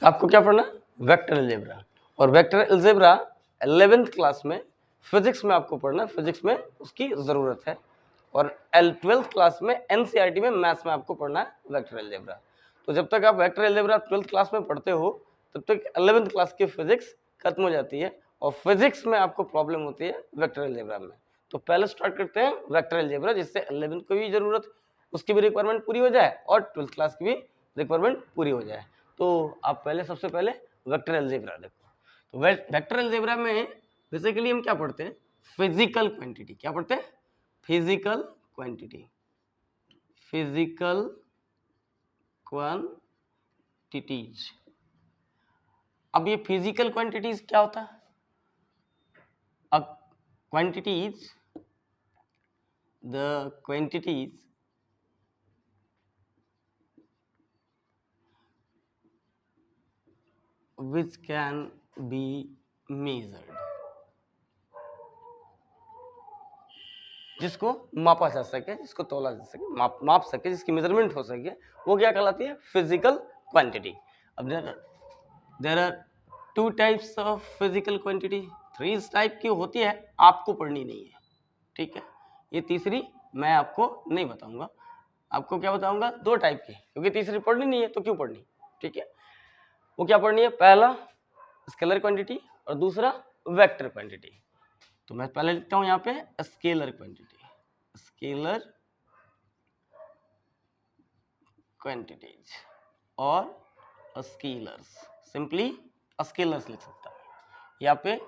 आपको क्या पढ़ना है? Vector algebra. और वेक्टर अलजेब्रा 11th क्लास में फिजिक्स में आपको पढ़ना है, फिजिक्स में उसकी ज़रूरत है। और 12th क्लास में एनसीईआरटी में मैथ्स में आपको पढ़ना है वेक्टर अलजेब्रा। तो जब तक आप वेक्टर अलजेब्रा 12th क्लास में पढ़ते हो तब तक 11th क्लास की फिजिक्स खत्म हो जाती है और फिजिक्स में आपको प्रॉब्लम होती है वेक्टर अलजेब्रा में। तो पहले स्टार्ट करते हैं वेक्टर अलजेब्रा, जिससे 11th को भी ज़रूरत, उसकी भी रिक्वायरमेंट पूरी हो जाए और 12th क्लास की भी रिक्वायरमेंट पूरी हो जाए। तो आप पहले सबसे पहले वेक्टर अलजेब्रा देखो। तो वेक्टर अलजेब्रा में बेसिकली हम क्या पढ़ते हैं? Physical quantity. क्या पढ़ते हैं? Physical quantity. Physical quantities. अब ये फिजिकल क्वांटिटीज क्या होता है? अब quantities, the quantities which can be measured, जिसको मापा जा सके, जिसको तोला जा सके, माप सके, जिसकी मेजरमेंट हो सके, वो क्या कहलाती है? Physical quantity. अब there are 2 types of physical quantity. 3 type की होती है, आपको पढ़नी नहीं है, ठीक है? ये तीसरी मैं आपको नहीं बताऊंगा, आपको क्या बताऊंगा? 2 टाइप की, क्योंकि तीसरी पढ़नी नहीं है तो क्यों पढ़नी, ठीक है? वो क्या पढ़नी है? पहला स्केलर क्वांटिटी और दूसरा वेक्टर क्वांटिटी। तो मैं पहले लिखता हूं यहाँ पे स्केलर क्वांटिटी, स्केलर क्वांटिटीज और स्केलर्स, सिंपली स्केलर्स लिख सकता हूं यहाँ पे।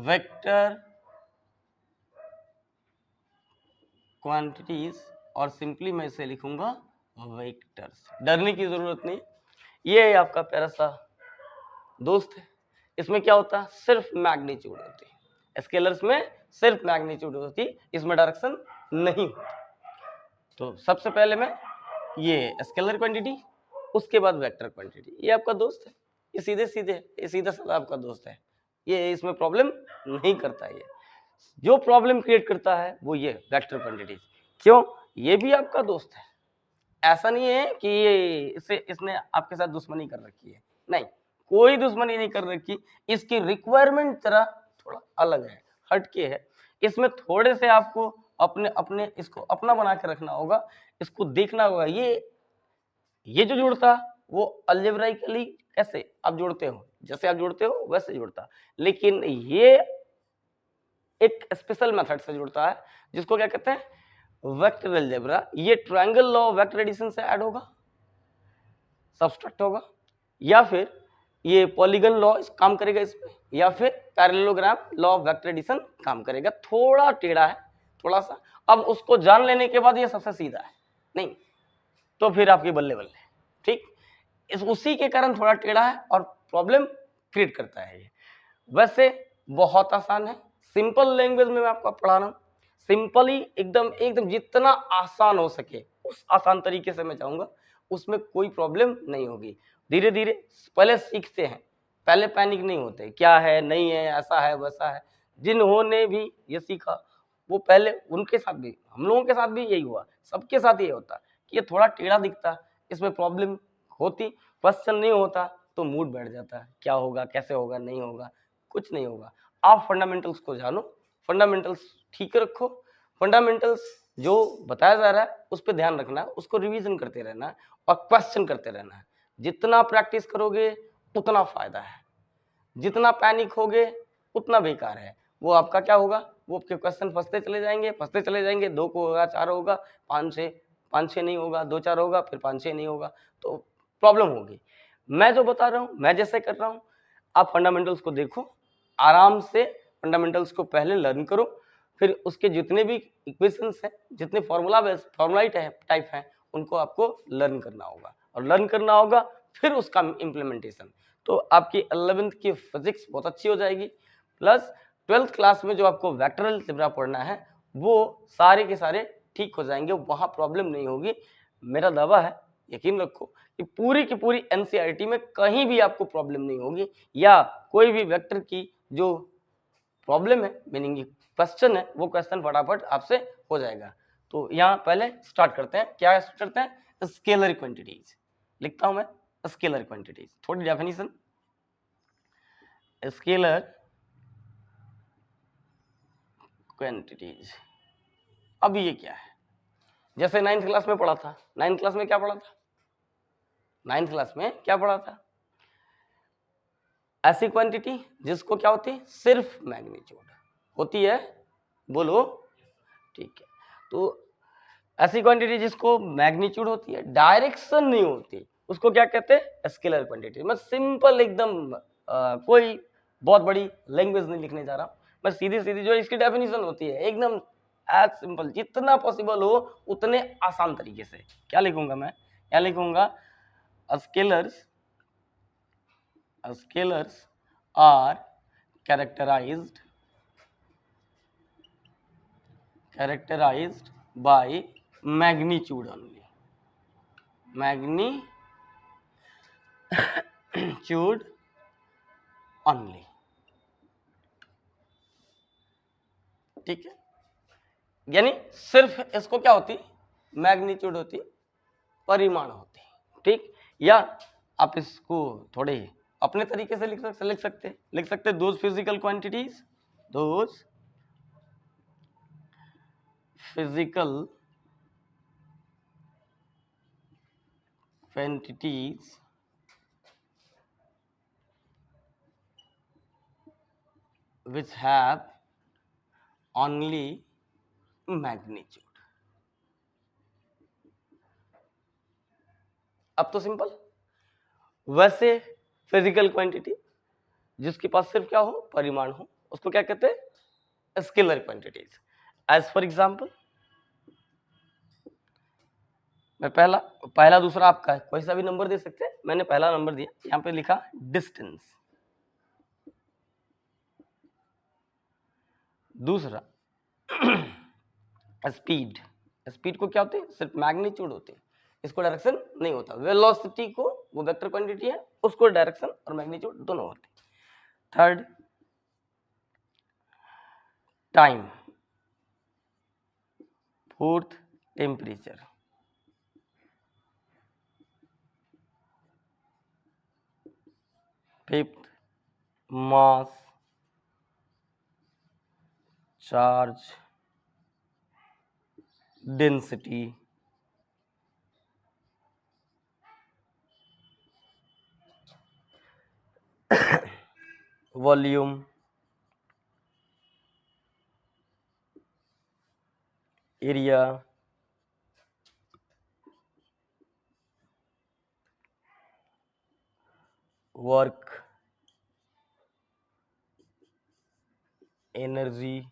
वेक्टर क्वांटिटीज और सिंपली मैं इसे लिखूंगा वेक्टर्स। डरने की जरूरत नहीं, ये आपका प्यारा सा दोस्त है। इसमें क्या होता है? सिर्फ मैग्नीट्यूड होती है, स्केलर्स में सिर्फ मैग्नीट्यूड होती है, इसमें डायरेक्शन नहीं होती। तो सबसे पहले मैं ये स्केलर क्वांटिटी, उसके बाद वेक्टर क्वांटिटी। ये आपका दोस्त है, ये सीधे सीधे, ये सीधा साधा आपका दोस्त है, ये इसमें प्रॉब्लम नहीं करता है। ये जो प्रॉब्लम क्रिएट करता है वो ये वेक्टर क्वांटिटी। क्यों? ये भी आपका दोस्त है, ऐसा नहीं है कि ये इसने आपके साथ दुश्मनी कर रखी है, नहीं, कोई दुश्मनी नहीं कर रखी। इसकी रिक्वायरमेंट जरा थोड़ा अलग है, हटके है। इसमें थोड़े से आपको अपने अपने इसको अपना बना के रखना होगा, इसको देखना होगा। ये जो जुड़ता वो अलजेब्राइकली कैसे आप जोड़ते हो, जैसे आप जोड़ते हो वैसे जुड़ता, लेकिन ये एक स्पेशल मेथड से जुड़ता है, जिसको क्या कहते हैं? Vector algebra. ये ट्रायंगल लॉ वेक्टर एडिशन से ऐड होगा, सब्सट्रैक्ट होगा, या फिर ये पॉलीगन लॉ काम करेगा इसमें, या फिर parallelogram law of vector addition काम करेगा। थोड़ा टेढ़ा है, थोड़ा सा। अब उसको जान लेने के बाद ये सबसे सीधा है, नहीं तो फिर आपकी बल्ले बल्ले, ठीक? इस उसी के कारण थोड़ा टेढ़ा है और प्रॉब्लम क्रिएट करता है ये। वैसे बहुत आसान है, सिंपल लैंग्वेज में मैं आपको पढ़ा रहा हूँ, सिंपली एकदम एकदम जितना आसान हो सके उस आसान तरीके से मैं चाहूंगा, उसमें कोई प्रॉब्लम नहीं होगी। धीरे धीरे पहले सीखते हैं, पहले पैनिक नहीं होते, क्या है नहीं है, ऐसा है वैसा है। जिन्होंने भी ये सीखा वो पहले, उनके साथ भी, हम लोगों के साथ भी यही हुआ, सबके साथ ये होता कि ये थोड़ा टेढ़ा दिखता, इसमें प्रॉब्लम होती, क्वेश्चन नहीं होता तो मूड बैठ जाता है, क्या होगा, कैसे होगा, नहीं होगा, कुछ नहीं होगा। आप फंडामेंटल्स को जानो, फंडामेंटल्स ठीक रखो, फंडामेंटल्स जो बताया जा रहा है उस पर ध्यान रखना है, उसको रिवीजन करते रहना है और क्वेश्चन करते रहना है। जितना प्रैक्टिस करोगे उतना फायदा है, जितना पैनिक होगे उतना बेकार है। वो आपका क्या होगा? वो आपके क्वेश्चन फंसते चले जाएंगे, फंसते चले जाएंगे, 2 को होगा, 4 होगा, 5 6 नहीं होगा, 2 4 होगा, फिर 5 6 नहीं होगा, तो प्रॉब्लम होगी। मैं जो बता रहा हूँ, मैं जैसे कर रहा हूँ, आप फंडामेंटल्स को देखो, आराम से फंडामेंटल्स को पहले लर्न करो, फिर उसके जितने भी इक्वेशंस हैं, जितने फॉर्मूला टाइप हैं, उनको आपको लर्न करना होगा, और लर्न करना होगा फिर उसका इम्प्लीमेंटेशन। तो आपकी 11th की फिजिक्स बहुत अच्छी हो जाएगी, प्लस 12th क्लास में जो आपको वेक्टर अलजेब्रा पढ़ना है वो सारे के सारे ठीक हो जाएंगे, वहाँ प्रॉब्लम नहीं होगी। मेरा दावा है, यकीन रखो कि पूरी की पूरी एनसीईआरटी में कहीं भी आपको प्रॉब्लम नहीं होगी, या कोई भी वेक्टर की जो प्रॉब्लम है, मीनिंग क्वेश्चन है, वो क्वेश्चन फटाफट आपसे हो जाएगा। तो यहाँ पहले स्टार्ट करते हैं, क्या स्टार्ट करते हैं? स्केलर क्वांटिटीज लिखता हूं मैं, स्केलर क्वांटिटीज। थोड़ी डेफिनेशन स्केलर क्वांटिटीज। अब ये क्या है, जैसे 9th क्लास में पढ़ा था, 9th क्लास में क्या पढ़ा था, 9th क्लास में क्या पढ़ा था, ऐसी क्वांटिटी जिसको क्या होती है, सिर्फ मैग्नीट्यूड होती है, बोलो, ठीक है। तो ऐसी क्वांटिटी जिसको मैग्नीट्यूड होती है, डायरेक्शन नहीं होती, उसको क्या कहते हैं, स्केलर क्वांटिटी। मैं सिंपल एकदम कोई बहुत बड़ी लैंग्वेज नहीं लिखने जा रहा, मैं सीधी सीधी जो इसकी डेफिनेशन होती है एकदम एज सिंपल जितना पॉसिबल हो उतने आसान तरीके से क्या लिखूंगा मैं, क्या लिखूंगा, scalars are characterized by magnitude only, magnitude only, ठीक है। यानी सिर्फ इसको क्या होती, मैग्नीट्यूड होती, परिमाण होती, ठीक। या आप इसको थोड़े अपने तरीके से लिख सकते those physical quantities, those physical quantities which have only magnitude। अब तो सिंपल, वैसे फिजिकल क्वांटिटी जिसके पास सिर्फ क्या हो, परिमाण हो, उसको क्या कहते हैं, scalar quantities. As for example, मैं पहला दूसरा आपका है, कोई सा भी नंबर दे सकते हैं, मैंने पहला नंबर दिया, यहां पे लिखा डिस्टेंस, दूसरा स्पीड, स्पीड को क्या होते हैं, सिर्फ मैग्नीट्यूड होते हैं, इसको डायरेक्शन नहीं होता। वेलोसिटी को, वो वेक्टर क्वांटिटी है, उसको डायरेक्शन और मैग्नीट्यूड दोनों होते हैं। Third, time, fourth, temperature, fifth, mass, charge, density, volume, area, work, energy,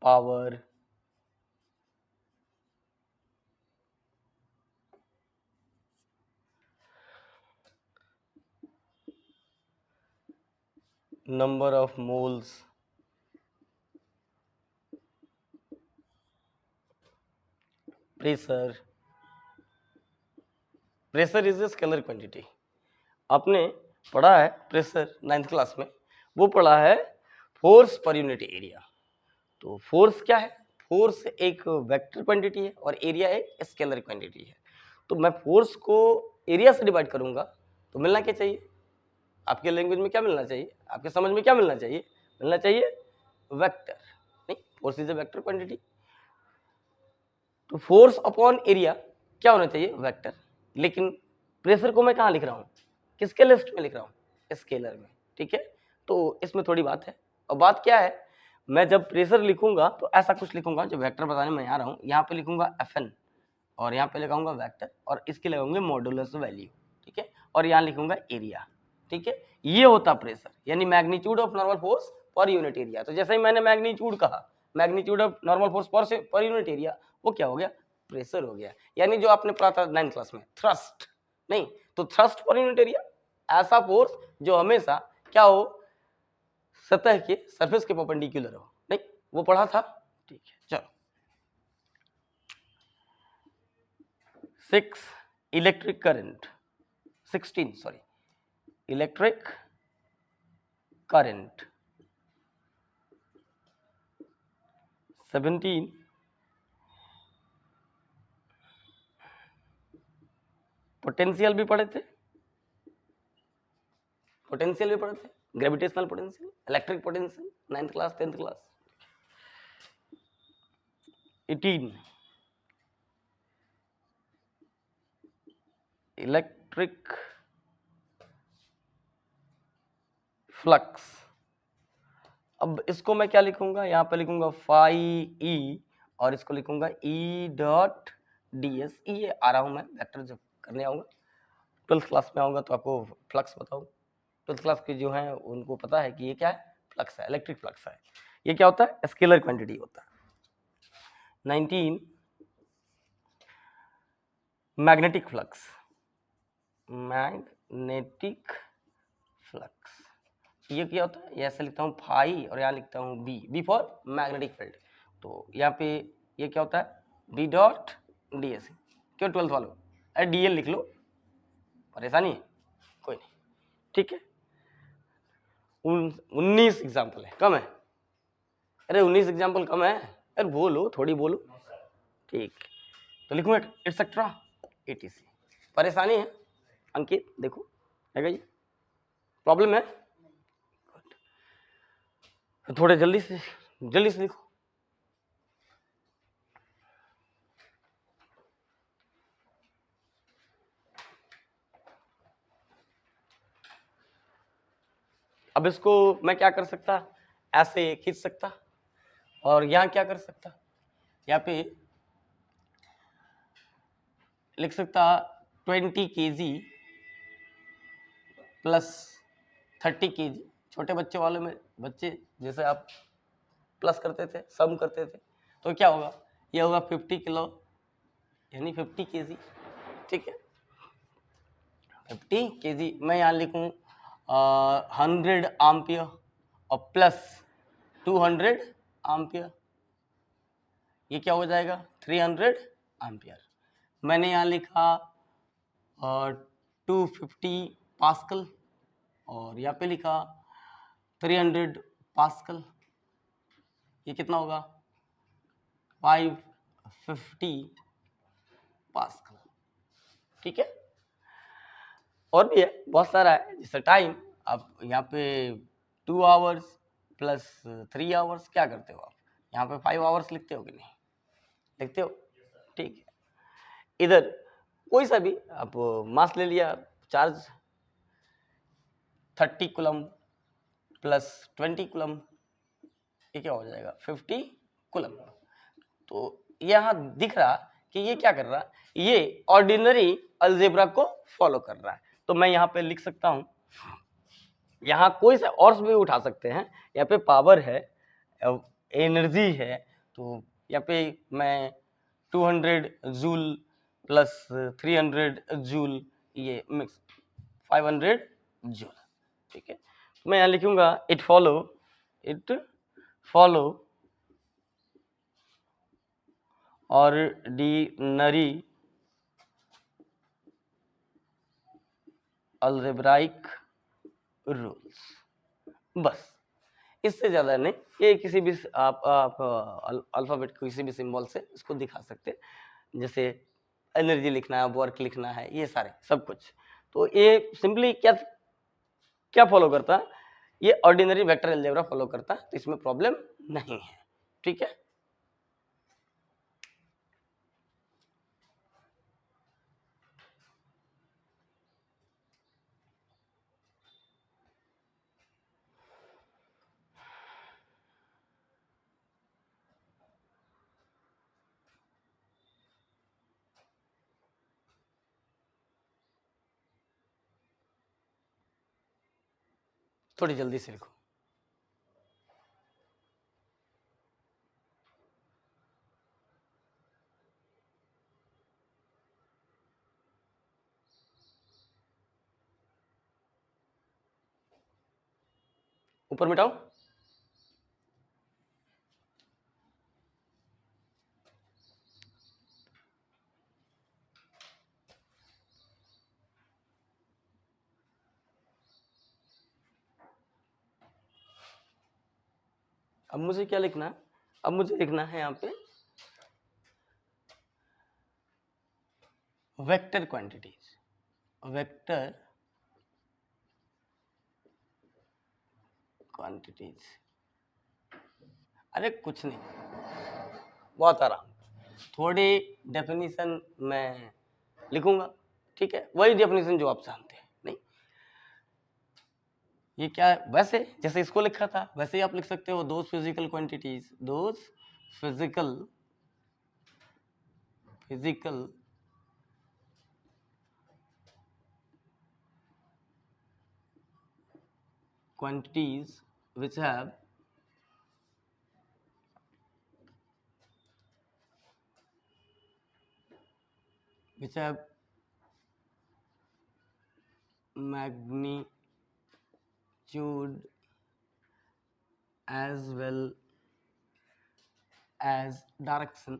power, number of moles, pressure. Pressure is a scalar quantity. आपने पढ़ा है प्रेशर 9th क्लास में, वो पढ़ा है फोर्स पर यूनिट एरिया। तो फोर्स क्या है, फोर्स एक वेक्टर क्वांटिटी है और एरिया एक स्केलर क्वांटिटी है। तो मैं फोर्स को एरिया से डिवाइड करूंगा तो मिलना क्या चाहिए, आपके लैंग्वेज में क्या मिलना चाहिए, आपके समझ में क्या मिलना चाहिए, मिलना चाहिए वेक्टर। नहीं, force is a vector quantity, तो फोर्स अपॉन एरिया क्या होना चाहिए, वेक्टर। लेकिन प्रेशर को मैं कहाँ लिख रहा हूँ, किसके लिस्ट में लिख रहा हूँ, स्केलर में, ठीक है। तो इसमें थोड़ी बात है, और बात क्या है, मैं जब प्रेशर लिखूंगा तो ऐसा कुछ लिखूंगा, जो वेक्टर बताने में आ रहा हूँ, यहाँ पे लिखूंगा Fn और यहाँ पे लगाऊंगा वेक्टर और इसके लगाऊंगे मॉडुलस वैल्यू, ठीक है, और यहाँ लिखूंगा एरिया, ठीक है। ये होता प्रेशर, यानी magnitude of normal force per unit area. तो जैसे ही मैंने मैग्नीट्यूड कहा, magnitude of normal force per unit area, वो क्या हो गया, प्रेशर हो गया। यानी जो आपने पढ़ा था 9th क्लास में, थ्रस्ट, नहीं तो थ्रस्ट पर यूनिट एरिया, ऐसा फोर्स जो हमेशा क्या हो, सतह के सरफेस के परपेंडिकुलर हो, नहीं वो पढ़ा था, ठीक है। चलो 6 electric current, 16 sorry electric current, 17 potential भी पढ़े थे, पोटेंशियल भी पढ़ते हैं, gravitational potential, electric potential, 9th class 10th class. 18 electric flux. अब इसको मैं क्या लिखूंगा, यहाँ पे लिखूंगा फाई ई और इसको लिखूंगा ई डॉट डी एस। ये आ रहा हूं मैं वेक्टर जब करने आऊंगा 12th क्लास में आऊंगा तो आपको फ्लक्स बताऊँ। 12th क्लास के जो हैं उनको पता है कि ये क्या है, फ्लक्स है, इलेक्ट्रिक फ्लक्स है। ये क्या होता है, स्केलर क्वांटिटी होता है। 19 मैग्नेटिक फ्लक्स। मैग्नेटिक फ्लक्स ये क्या होता है, ये ऐसे लिखता हूँ फाई और यहाँ लिखता हूँ B, B for magnetic field. तो यहाँ पे ये क्या होता है, बी डॉट डी एस। क्यों 12th वालों, अरे डी एल लिख लो, परेशानी है कोई नहीं, ठीक है। 19 एग्जाम्पल है, कम है, अरे 19 एग्जाम्पल कम है, अरे बोलो थोड़ी बोलो, ठीक। तो लिखूँ एटसेट्रा एटीसी। परेशानी है अंकित, देखो है ये प्रॉब्लम है, थोड़े जल्दी से लिखो। अब इसको मैं क्या कर सकता, ऐसे खींच सकता और यहाँ क्या कर सकता, यहाँ पे लिख सकता 20 kg प्लस 30 kg। छोटे बच्चे वाले में, बच्चे जैसे आप प्लस करते थे, सम करते थे, तो क्या होगा, ये होगा 50 किलो यानी 50 kg, ठीक है। 50 kg मैं यहाँ लिखूँ 100 एम्पियर और प्लस 200 एम्पियर, ये क्या हो जाएगा 300 एम्पियर। मैंने यहाँ लिखा 250 पास्कल और यहाँ पे लिखा 300 पास्कल, ये कितना होगा 550 पास्कल, ठीक है। और भी है, बहुत सारा है, जैसे टाइम, अब यहाँ पे 2 आवर्स प्लस 3 आवर्स, क्या करते हो आप, यहाँ पे 5 आवर्स लिखते हो कि नहीं लिखते हो, ठीक है। इधर कोई सा भी आप मास ले लिया, चार्ज 30 कूलम प्लस 20 कूलम, ये क्या हो जाएगा 50 कूलम। तो यहाँ दिख रहा कि ये क्या कर रहा, ये ऑर्डिनरी अलजेब्रा को फॉलो कर रहा है। तो मैं यहाँ पे लिख सकता हूँ, यहाँ कोई सा और भी उठा सकते हैं, यहाँ पे पावर है, एनर्जी है, तो यहाँ पे मैं 200 जूल प्लस 300 जूल, ये मिक्स 500 जूल, ठीक है। मैं यहाँ लिखूंगा it follow ordinary algebraic rules, बस, इससे ज़्यादा नहीं। ये किसी भी आप अल्फ़ाबेट किसी भी सिंबल से इसको दिखा सकते हैं, जैसे एनर्जी लिखना है, वर्क लिखना है, ये सारे सब कुछ। तो ये सिंपली क्या क्या फॉलो करता है, ये ऑर्डिनरी वेक्टर अलजेब्रा फॉलो करता है, तो इसमें प्रॉब्लम नहीं है, ठीक है। थोड़ी जल्दी से लिखो। ऊपर मिटाओ, अब मुझे क्या लिखना है, अब मुझे लिखना है यहाँ पे वेक्टर क्वांटिटीज, वेक्टर क्वांटिटीज। अरे कुछ नहीं, बहुत आराम, थोड़ी डेफिनेशन मैं लिखूंगा, ठीक है, वही डेफिनेशन जो आप जानते हैं। नहीं, ये क्या है, वैसे जैसे इसको लिखा था वैसे ही आप लिख सकते हो, those physical quantities, those physical quantities which have magnitude as well as direction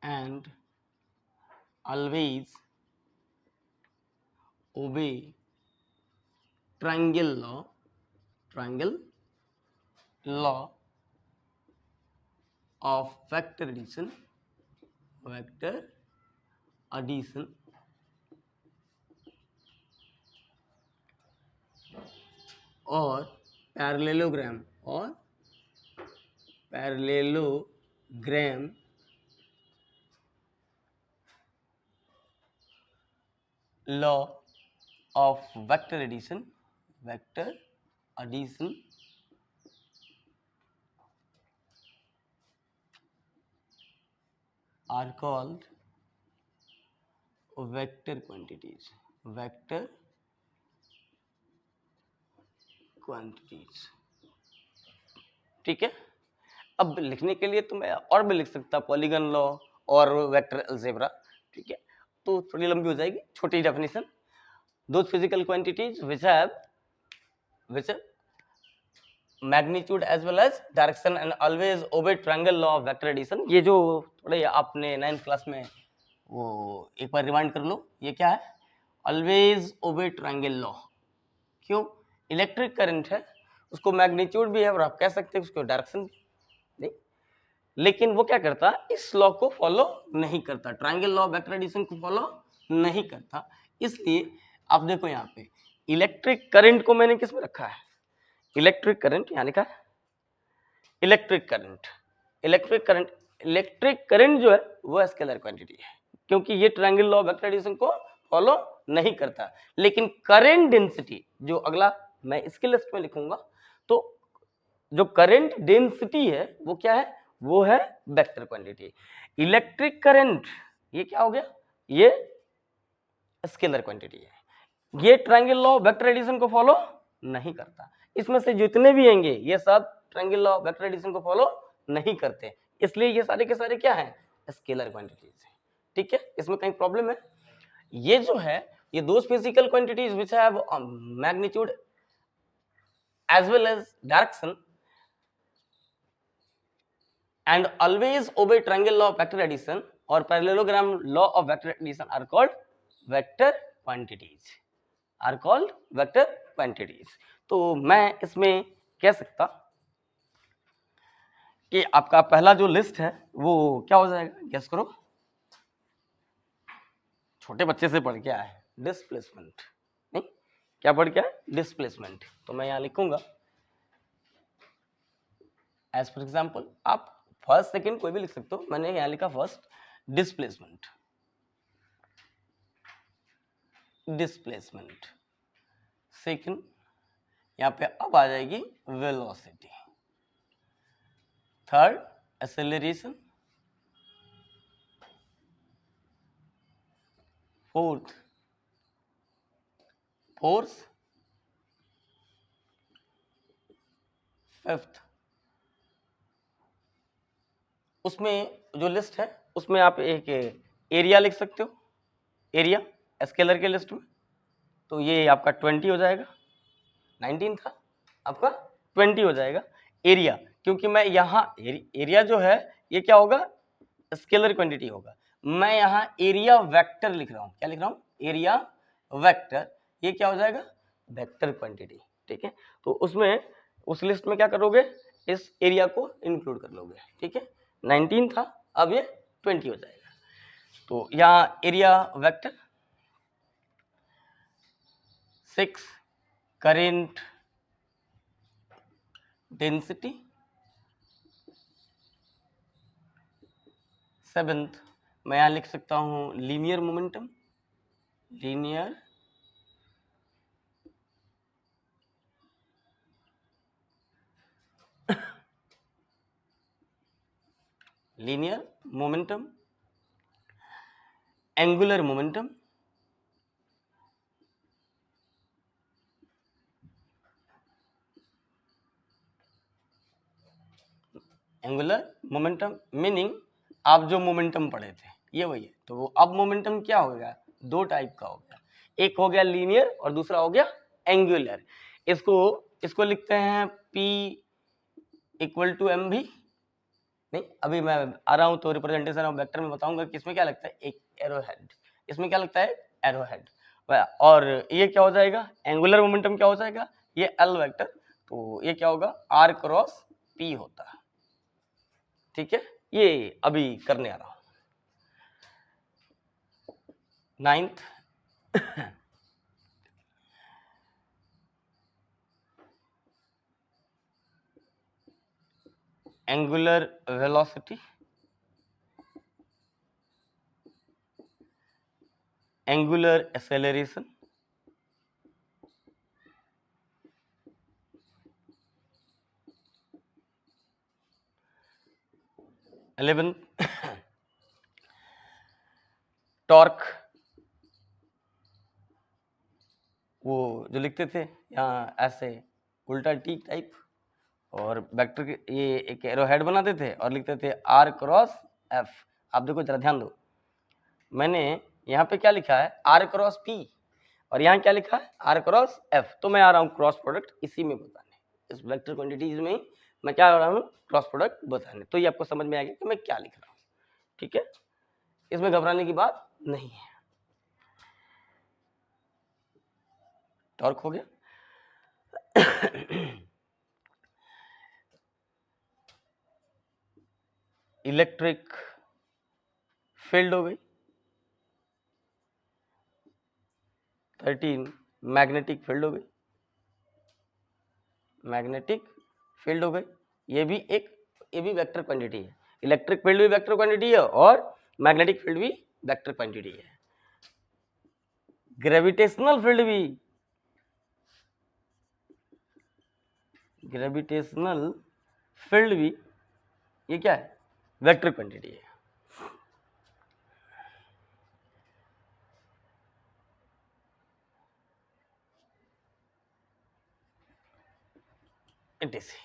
and always obey triangle law of vector addition और parallelogram law of vector addition are called vector quantities ठीक है। अब लिखने के लिए तो मैं और भी लिख सकता, पॉलीगन लॉ और वेक्टर अलजेब्रा, ठीक है, तो थोड़ी लंबी हो जाएगी, छोटी definition. Those physical quantities which have magnitude as well as direction and always obey triangle law of vector addition। ये जो थोड़े आपने 9th क्लास में वो एक बार रिमाइंड कर लो, ये क्या है, ऑलवेज ओबे ट्रायंगल लॉ। क्यों, इलेक्ट्रिक करंट है, उसको मैग्नीट्यूड भी है और आप कह सकते हैं उसको डायरेक्शन भी नहीं, लेकिन वो क्या करता, इस लॉ को फॉलो नहीं करता, triangle law of vector addition को फॉलो नहीं करता। इसलिए आप देखो यहाँ पे इलेक्ट्रिक करंट को मैंने किस में रखा है, इलेक्ट्रिक करंट यहाँ लिखा है, इलेक्ट्रिक करंट जो है वो स्केलर क्वांटिटी है, क्योंकि ये triangle law of vector addition को फॉलो नहीं करता। लेकिन करंट डेंसिटी जो अगला मैं इसके लिस्ट में लिखूंगा, तो जो करंट डेंसिटी है वो क्या है, वो है वेक्टर क्वांटिटी। इलेक्ट्रिक करंट ये क्या हो गया, ये स्केलर क्वांटिटी है, ये triangle law of vector addition को फॉलो नहीं करता। इसमें से जितने भी आएंगे ये सब triangle law of vector addition को फॉलो नहीं करते, इसलिए ये सारे के सारे क्या है, स्केलर क्वांटिटीज है, ठीक है। इसमें कहीं प्रॉब्लम है, ये जो है ये those physical quantities which have magnitude as well as direction and always obey triangle law of vector addition or parallelogram law of vector addition are called vector quantities। तो मैं इसमें कह सकता कि आपका पहला जो लिस्ट है वो क्या हो जाएगा, गेस करो, छोटे बच्चे से पढ़ के आया है, डिस्प्लेसमेंट। नहीं, क्या पढ़ के आया, डिस्प्लेसमेंट। तो मैं यहाँ लिखूंगा एज फॉर एग्जाम्पल, आप फर्स्ट सेकंड कोई भी लिख सकते हो, मैंने यहाँ लिखा फर्स्ट डिस्प्लेसमेंट। सेकंड यहाँ पे अब आ जाएगी velocity, third acceleration, fourth force, fifth, उसमें जो लिस्ट है उसमें आप एक एरिया लिख सकते हो, एरिया स्केलर के लिस्ट में, तो ये आपका 20 हो जाएगा, 19 था आपका 20 हो जाएगा एरिया, क्योंकि मैं यहाँ एरिया जो है ये क्या होगा, स्केलर क्वांटिटी होगा। मैं यहाँ एरिया वेक्टर लिख रहा हूँ, क्या लिख रहा हूँ, एरिया वेक्टर, ये क्या हो जाएगा, वेक्टर क्वांटिटी, ठीक है। तो उसमें उस लिस्ट में क्या करोगे, इस एरिया को इंक्लूड कर लोगे, ठीक है। 19 था, अब ये 20 हो जाएगा। तो यहाँ area vector 6 current density 7th मैं यहाँ लिख सकता हूँ linear momentum, linear linear momentum, angular momentum, angular momentum meaning आप जो मोमेंटम पढ़े थे ये वही है। तो वो अब मोमेंटम क्या हो गया, दो टाइप का हो गया, एक हो गया लीनियर और दूसरा हो गया एंगुलर। इसको लिखते हैं P इक्वल टू एम भी नहीं, अभी मैं आ रहा हूं तो रिप्रेजेंटेशन ऑफ वेक्टर में बताऊंगा कि इसमें क्या लगता है, एक एरो हेड, इसमें क्या लगता है एरो हेड। और ये क्या हो जाएगा, एंगुलर मोमेंटम क्या हो जाएगा, ये एल वेक्टर, तो ये क्या होगा आर क्रॉस पी होता है, ठीक है। ये अभी करने आ रहा हूं। 9th angular velocity, angular acceleration, 11th torque, वो जो लिखते थे यहाँ ऐसे उल्टा टी टाइप, और वेक्टर के ये एक एरो हेड बनाते थे और लिखते थे आर क्रॉस एफ। आप देखो जरा ध्यान दो, मैंने यहाँ पे क्या लिखा है आर क्रॉस पी और यहाँ क्या लिखा है आर क्रॉस एफ। तो मैं आ रहा हूँ क्रॉस प्रोडक्ट इसी में बताने, इस वेक्टर क्वांटिटीज में ही मैं क्या कर रहा हूँ क्रॉस प्रोडक्ट बताने। तो ये आपको समझ में आ गया कि मैं क्या लिख रहा हूँ, ठीक है, इसमें घबराने की बात नहीं है। टॉर्क हो गया। इलेक्ट्रिक फील्ड हो गई, 13 मैग्नेटिक फील्ड हो गई, मैग्नेटिक फील्ड हो गई, ये भी वेक्टर क्वांटिटी है। इलेक्ट्रिक फील्ड भी वेक्टर क्वांटिटी है और मैग्नेटिक फील्ड भी वेक्टर क्वांटिटी है। ग्रेविटेशनल फील्ड भी, ग्रेविटेशनल फील्ड भी ये क्या है वेक्टर क्वांटिटी है। इटीसी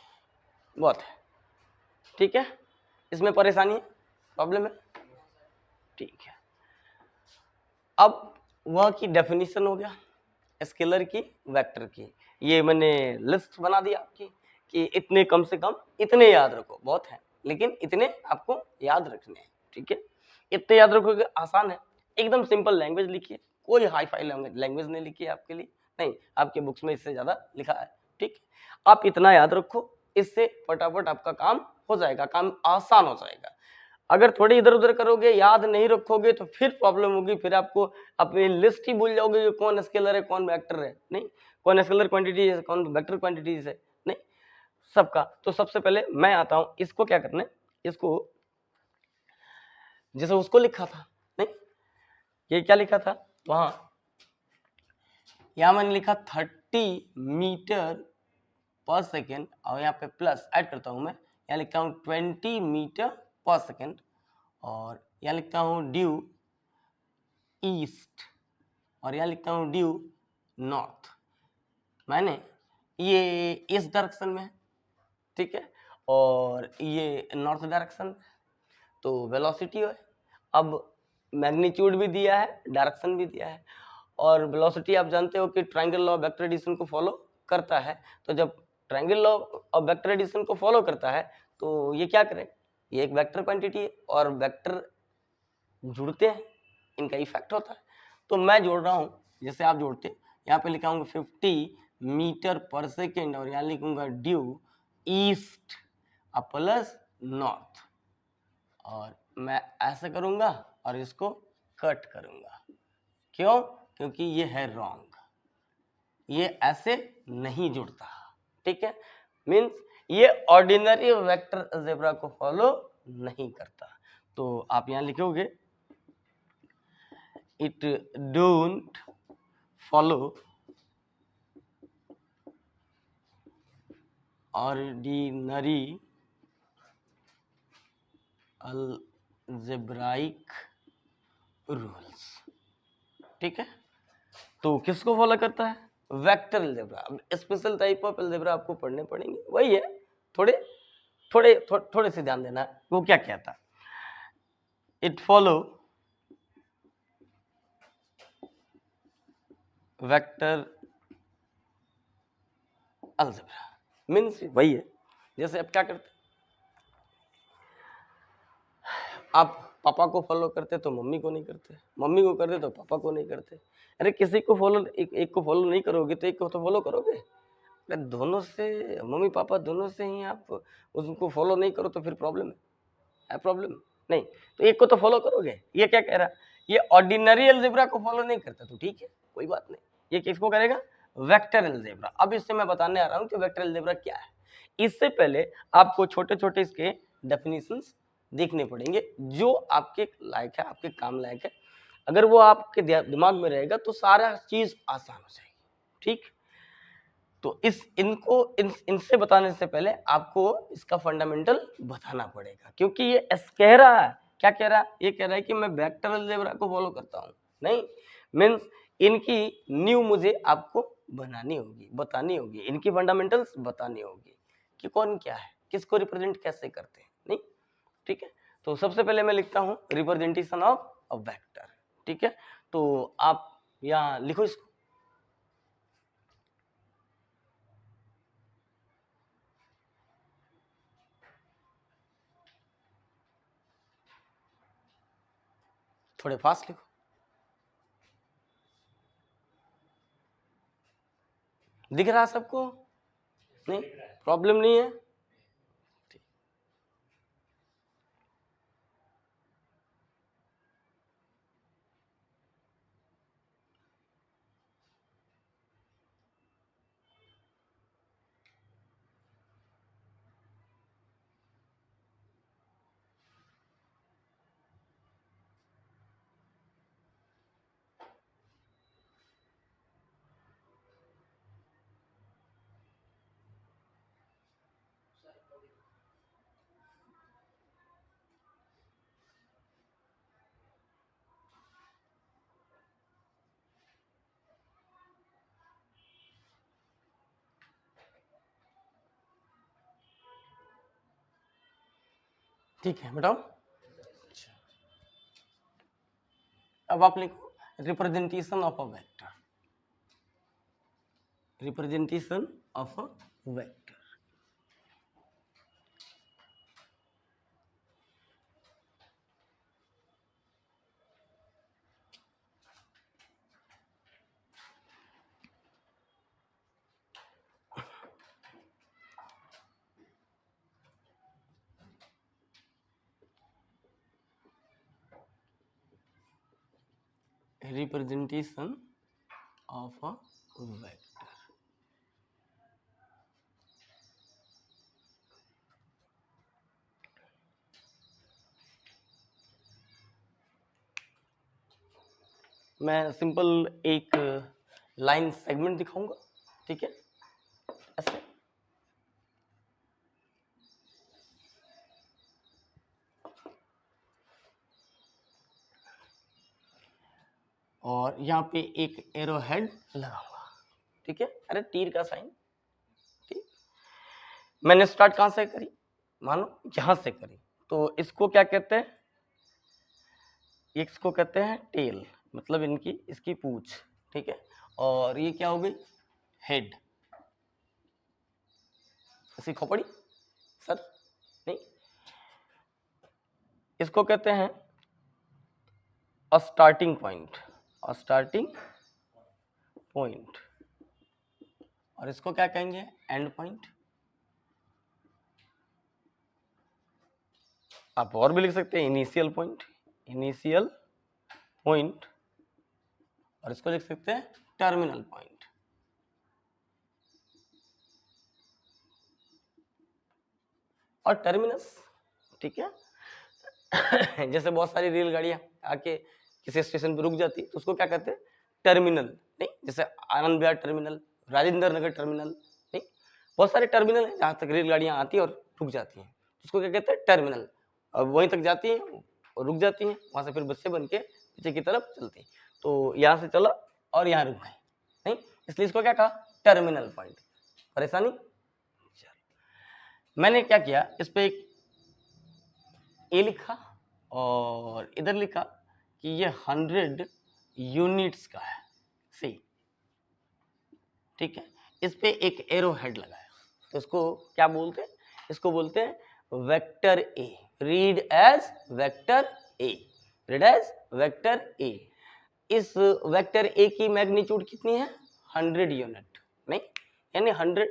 बहुत है, ठीक है, इसमें परेशानी है, प्रॉब्लम है, ठीक है। अब वह की डेफिनेशन हो गया स्केलर की वेक्टर की, ये मैंने लिस्ट बना दी आपकी कि इतने कम से कम इतने याद रखो, बहुत है लेकिन इतने आपको याद रखने हैं, ठीक है। इतने याद रखोगे आसान है, एकदम सिंपल लैंग्वेज लिखिए, कोई हाई फाई लैंग्वेज नहीं लिखी है आपके लिए, नहीं आपके बुक्स में इससे ज्यादा लिखा है, ठीक। आप इतना याद रखो, इससे फटाफट आपका काम हो जाएगा, काम आसान हो जाएगा। अगर थोड़ी इधर उधर करोगे, याद नहीं रखोगे तो फिर प्रॉब्लम होगी, फिर आपको अपनी लिस्ट ही भूल जाओगे कि कौन स्केलर है कौन वेक्टर है, नहीं कौन स्केलर क्वांटिटी है कौन वेक्टर क्वांटिटीज है, नहीं सबका। तो सबसे पहले मैं आता हूं, इसको क्या करना है, इसको जैसे उसको लिखा था, नहीं ये क्या लिखा था वहां, यहां मैंने लिखा 30 मीटर पर सेकेंड और यहाँ पे प्लस ऐड करता हूं मैं, यहाँ लिखता हूँ 20 मीटर पर सेकेंड और यहाँ लिखता हूँ ड्यू ईस्ट और यहाँ लिखता हूँ ड्यू नॉर्थ। मैंने ये इस डायरेक्शन में है, ठीक है, और ये नॉर्थ डायरेक्शन, तो वेलोसिटी है। अब मैग्नीट्यूड भी दिया है, डायरेक्शन भी दिया है, और वेलोसिटी आप जानते हो कि triangle law of vector addition को फॉलो करता है। तो जब triangle law of vector addition को फॉलो करता है तो ये क्या करे, ये एक वेक्टर क्वांटिटी है और वेक्टर जुड़ते हैं, इनका इफेक्ट होता है। तो मैं जोड़ रहा हूं, जैसे आप जोड़ते, यहाँ पे लिखा हूँ 50 मीटर पर सेकेंड, और यहाँ लिखूंगा ड्यू ईस्ट प्लस नॉर्थ, और मैं ऐसे करूंगा और इसको कट करूंगा। क्यों? क्योंकि ये है रॉन्ग, ये ऐसे नहीं जुड़ता। ठीक है, मीन्स ये ऑर्डिनरी वेक्टर अलजेब्रा को फॉलो नहीं करता। तो आप यहां लिखोगे it don't follow ordinary algebraic rules. ठीक है, तो किसको फॉलो करता है? Vector algebra. अब स्पेशल टाइप ऑफ अलजेब्रा आपको पढ़ने पड़ेंगे, वही है, थोड़े से ध्यान देना है। वो क्या कहता है? It follow vector algebra, means वही है। जैसे अब क्या करते, आप पापा को फॉलो करते तो मम्मी को नहीं करते, मम्मी को करते तो पापा को नहीं करते। अरे किसी को फॉलो, एक को फॉलो नहीं करोगे तो एक को तो फॉलो करोगे। अरे दोनों से, मम्मी पापा दोनों से ही आप उसको फॉलो नहीं करो तो फिर प्रॉब्लम है प्रॉब्लम नहीं, तो एक को तो फॉलो करोगे। ये क्या कह रहा है? ये ऑर्डिनरी अलजेब्रा को फॉलो नहीं करता, तो ठीक है, कोई बात नहीं। ये किसको करेगा? Vector algebra. अब इससे मैं बताने आ रहा हूं कि वेक्टर अलजेब्रा क्या है। इससे पहले आपको छोटे छोटे इसके डेफिनेशंस देखने पड़ेंगे, जो आपके लायक है, आपके काम लायक है। अगर वो आपके दिमाग में रहेगा तो सारा चीज आसान हो जाएगी। ठीक, तो इनसे बताने से पहले आपको इसका फंडामेंटल बताना पड़ेगा, क्योंकि ये कह रहा है, क्या कह रहा है? ये कह रहा है कि मैं वेक्टर अलजेब्रा को फॉलो करता हूं। नहीं, मीन्स इनकी न्यू मुझे आपको बनानी होगी, बतानी होगी, इनकी फंडामेंटल्स बतानी होगी कि कौन क्या है, किसको रिप्रेजेंट कैसे करते हैं। नहीं, ठीक है, तो सबसे पहले मैं लिखता हूं रिप्रेजेंटेशन ऑफ अ वेक्टर। ठीक है, तो आप यहां लिखो इसको। थोड़े फास्ट लिखो, दिख रहा सबको? नहीं, प्रॉब्लम नहीं है। ठीक है, बताओ। अब आप लिखो representation of a vector, representation of a vector. Representation of a vector. मैं सिंपल एक लाइन सेगमेंट दिखाऊंगा। ठीक है, ऐसे। और यहाँ पे एक एरो हेड लगाऊंगा। ठीक है, अरे तीर का साइन। ठीक, मैंने स्टार्ट कहां से करी? मानो यहां से करी, तो इसको क्या कहते हैं? इसको कहते हैं टेल, मतलब इनकी, इसकी पूंछ। ठीक है, और ये क्या हो गई? हेड। इसकी खोपड़ी सर नहीं, इसको कहते हैं अ स्टार्टिंग पॉइंट, अ स्टार्टिंग पॉइंट। और इसको क्या कहेंगे, एंड पॉइंट। आप और भी लिख सकते हैं इनिशियल पॉइंट, इनिशियल पॉइंट, और इसको लिख सकते हैं टर्मिनल पॉइंट। और टर्मिनस, ठीक है। जैसे बहुत सारी रेलगाड़ियां आके किसी स्टेशन पर रुक जाती है तो उसको क्या कहते हैं, टर्मिनल। नहीं, जैसे आनंद विहार टर्मिनल, राजेंद्र नगर टर्मिनल, नहीं, बहुत सारे टर्मिनल हैं जहाँ तक रेलगाड़ियां आती है और रुक जाती हैं, उसको क्या कहते हैं, टर्मिनल। अब वहीं तक जाती हैं और रुक जाती हैं, वहां से फिर बच्चे बन के पीछे की तरफ चलती हैं। तो यहाँ से चला और यहाँ रुक गए, नहीं, इसलिए इसको क्या कहा, टर्मिनल पॉइंट। परेशानी, मैंने क्या किया, इस पे एक ए लिखा और इधर लिखा कि ये 100 यूनिट्स का है, सही, ठीक है। इस पे एक एरो हेड लगाया, तो इसको क्या बोलते हैं, इसको बोलते हैं vector A. Read as vector A, read as vector A. इस वेक्टर ए की मैग्नीट्यूड कितनी है, 100 यूनिट, नहीं, यानी 100,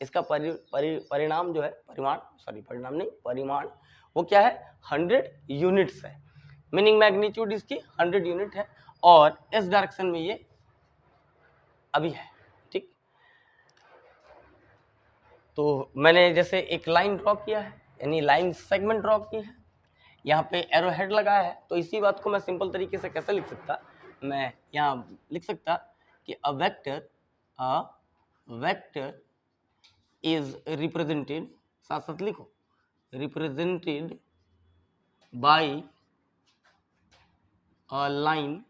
इसका परिणाम जो है, परिमाण नहीं, परिमाण, वो क्या है, 100 यूनिट्स है। मीनिंग मैग्नीट्यूड इसकी 100 यूनिट है और इस डायरेक्शन में ये अभी है, ठीक। तो मैंने जैसे एक लाइन ड्रॉ किया है, यानी लाइन सेगमेंट ड्रॉ की है, यहाँ पे एरो हेड लगाया है, तो इसी बात को मैं सिंपल तरीके से कैसे लिख सकता, मैं यहाँ लिख सकता कि अ वेक्टर इज रिप्रेजेंटेड, साथ साथ लिखो, represented by a line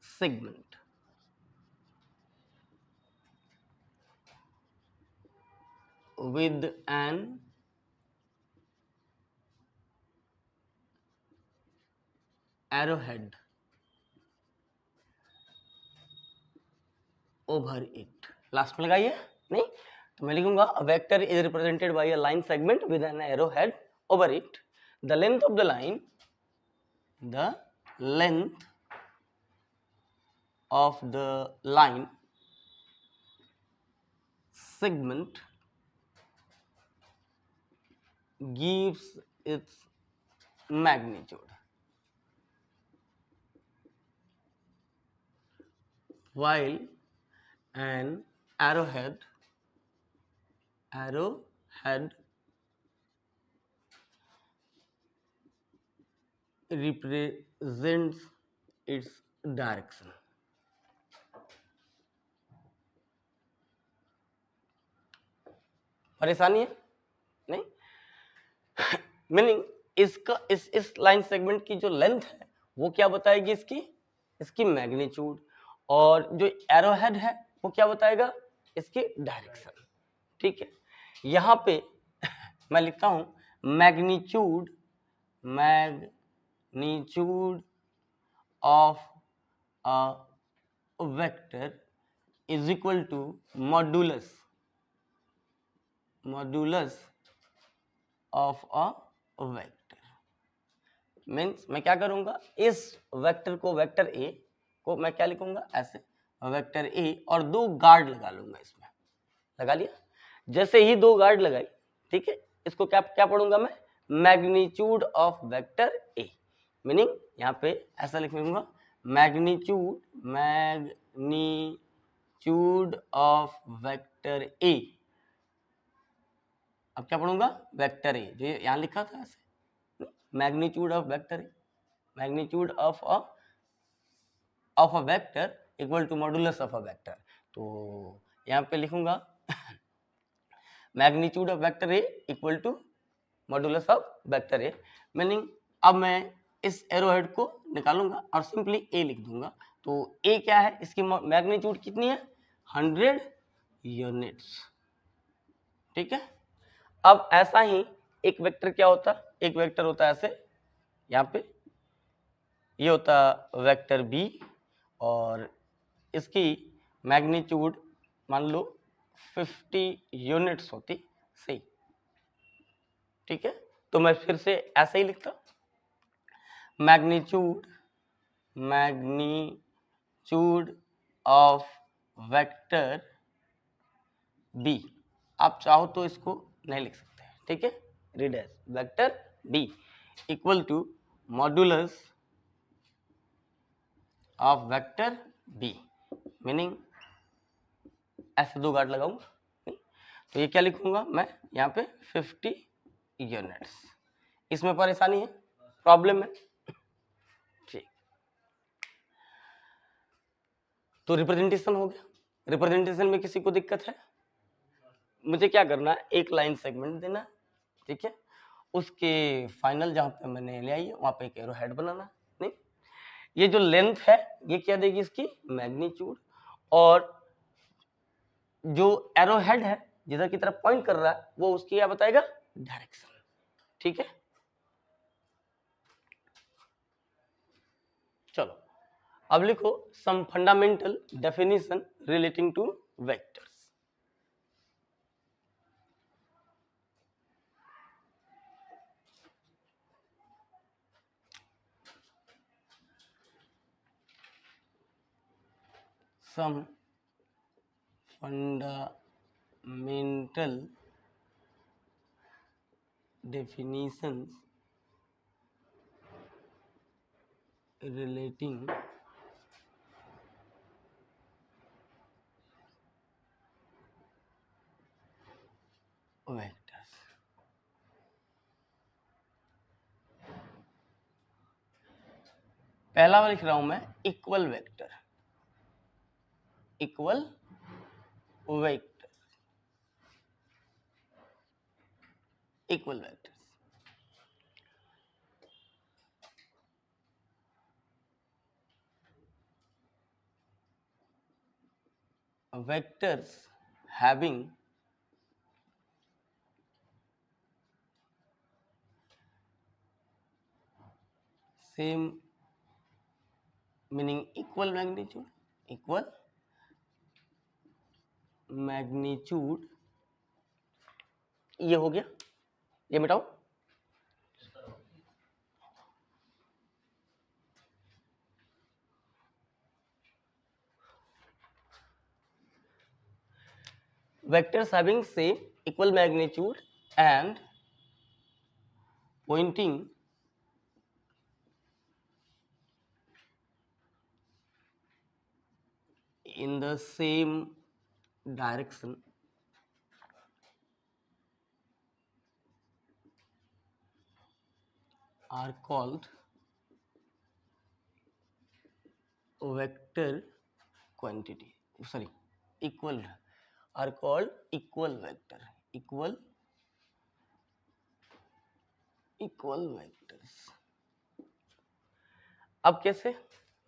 segment with an arrowhead over it। Last में लगाइए, नहीं तो मैं लिखूंगा a vector is represented by a line segment with an arrowhead over it। the length of the line, the length of the line segment gives its magnitude, while an arrowhead represents its direction। परेशानी है, नहीं, meaning इसका इस line segment की जो length है वो क्या बताएगी, इसकी मैग्नीट्यूड, और जो एरोहेड है वो क्या बताएगा, इसकी डायरेक्शन, ठीक है। यहाँ पे मैं लिखता हूं magnitude of a vector is equal to modulus of a vector. Means मैं क्या करूंगा, इस वेक्टर को, वेक्टर ए को मैं क्या लिखूंगा, ऐसे वेक्टर ए, और 2 गार्ड लगा लूंगा, इसमें लगा लिया। जैसे ही 2 गार्ड लगाई, ठीक है, इसको क्या क्या पढ़ूंगा मैं, magnitude of vector A. Meaning यहाँ पे ऐसा लिख लूंगा, मैग्नीट्यूड ऑफ वेक्टर ए। अब क्या पढ़ूंगा, वेक्टर ए, जो यहाँ लिखा था ऐसे, magnitude of vector A, magnitude of a vector equal to modulus of a vector. तो यहाँ पे लिखूंगा magnitude of vector A equal to modulus of vector A. Meaning अब मैं इस एरोहेड को निकालूंगा और सिंपली ए लिख दूंगा। तो ए क्या है, इसकी मैग्नीट्यूड कितनी है, 100 यूनिट्स, ठीक है। अब ऐसा ही एक वेक्टर क्या होता है, एक वेक्टर होता है ऐसे, यहाँ पे ये होता वेक्टर बी, और इसकी मैग्नीट्यूड मान लो 50 यूनिट्स होती, सही, ठीक है। तो मैं फिर से ऐसे ही लिखता, मैग्नीट्यूड ऑफ वेक्टर बी, आप चाहो तो इसको नहीं लिख सकते, ठीक है, read as vector B equal to modulus of vector B, meaning ऐसे दो गार्ड लगाऊंगा, तो ये क्या लिखूंगा मैं यहाँ पे 50 यूनिट्स। इसमें परेशानी है, प्रॉब्लम है, ठीक। तो रिप्रेजेंटेशन हो गया। रिप्रेजेंटेशन में किसी को दिक्कत है? मुझे क्या करना है, एक लाइन सेगमेंट देना है, ठीक है, उसके फाइनल जहां पे मैंने ले आई है वहां पे एक एरो हेड बनाना, नहीं, ये जो लेंथ है ये क्या देगी, इसकी मैग्नीट्यूड, और जो एरो हेड है जिधर की तरफ पॉइंट कर रहा है वो उसकी क्या बताएगा, डायरेक्शन, ठीक है। चलो अब लिखो some fundamental definition relating to vectors. Some fundamental definitions relating vectors। पहला लिख रहा हूं मैं equal vector, equal vector, equal vectors. Vectors having same meaning equal magnitude, equal magnitude, ये हो गया, ये मिटाओ, vectors having same equal magnitude and pointing in the same direction are called vector quantity, sorry, equal, are called equal vector, equal vectors। अब कैसे,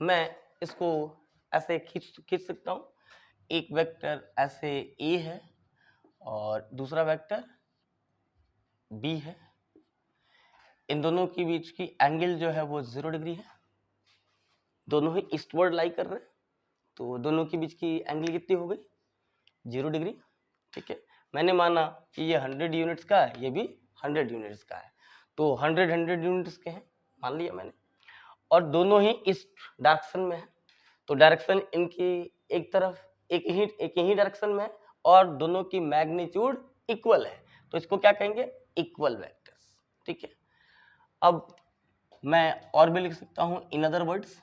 मैं इसको ऐसे खींच सकता हूं, एक वेक्टर ऐसे ए है और दूसरा वेक्टर बी है, इन दोनों के बीच की एंगल जो है वो 0 डिग्री है, दोनों ही ईस्टवर्ड लाई कर रहे हैं, तो दोनों के बीच की एंगल कितनी हो गई, 0 डिग्री, ठीक है। मैंने माना कि ये 100 यूनिट्स का है, ये भी 100 यूनिट्स का है, तो 100 यूनिट्स के हैं मान लिया मैंने, और दोनों ही ईस्ट डायरेक्शन में है, तो डायरेक्शन इनकी एक तरफ एक ही डायरेक्शन में है और दोनों की मैग्नीट्यूड इक्वल है, तो इसको क्या कहेंगे, इक्वल वेक्टर्स, ठीक है। अब मैं और भी लिख सकता हूं, in other words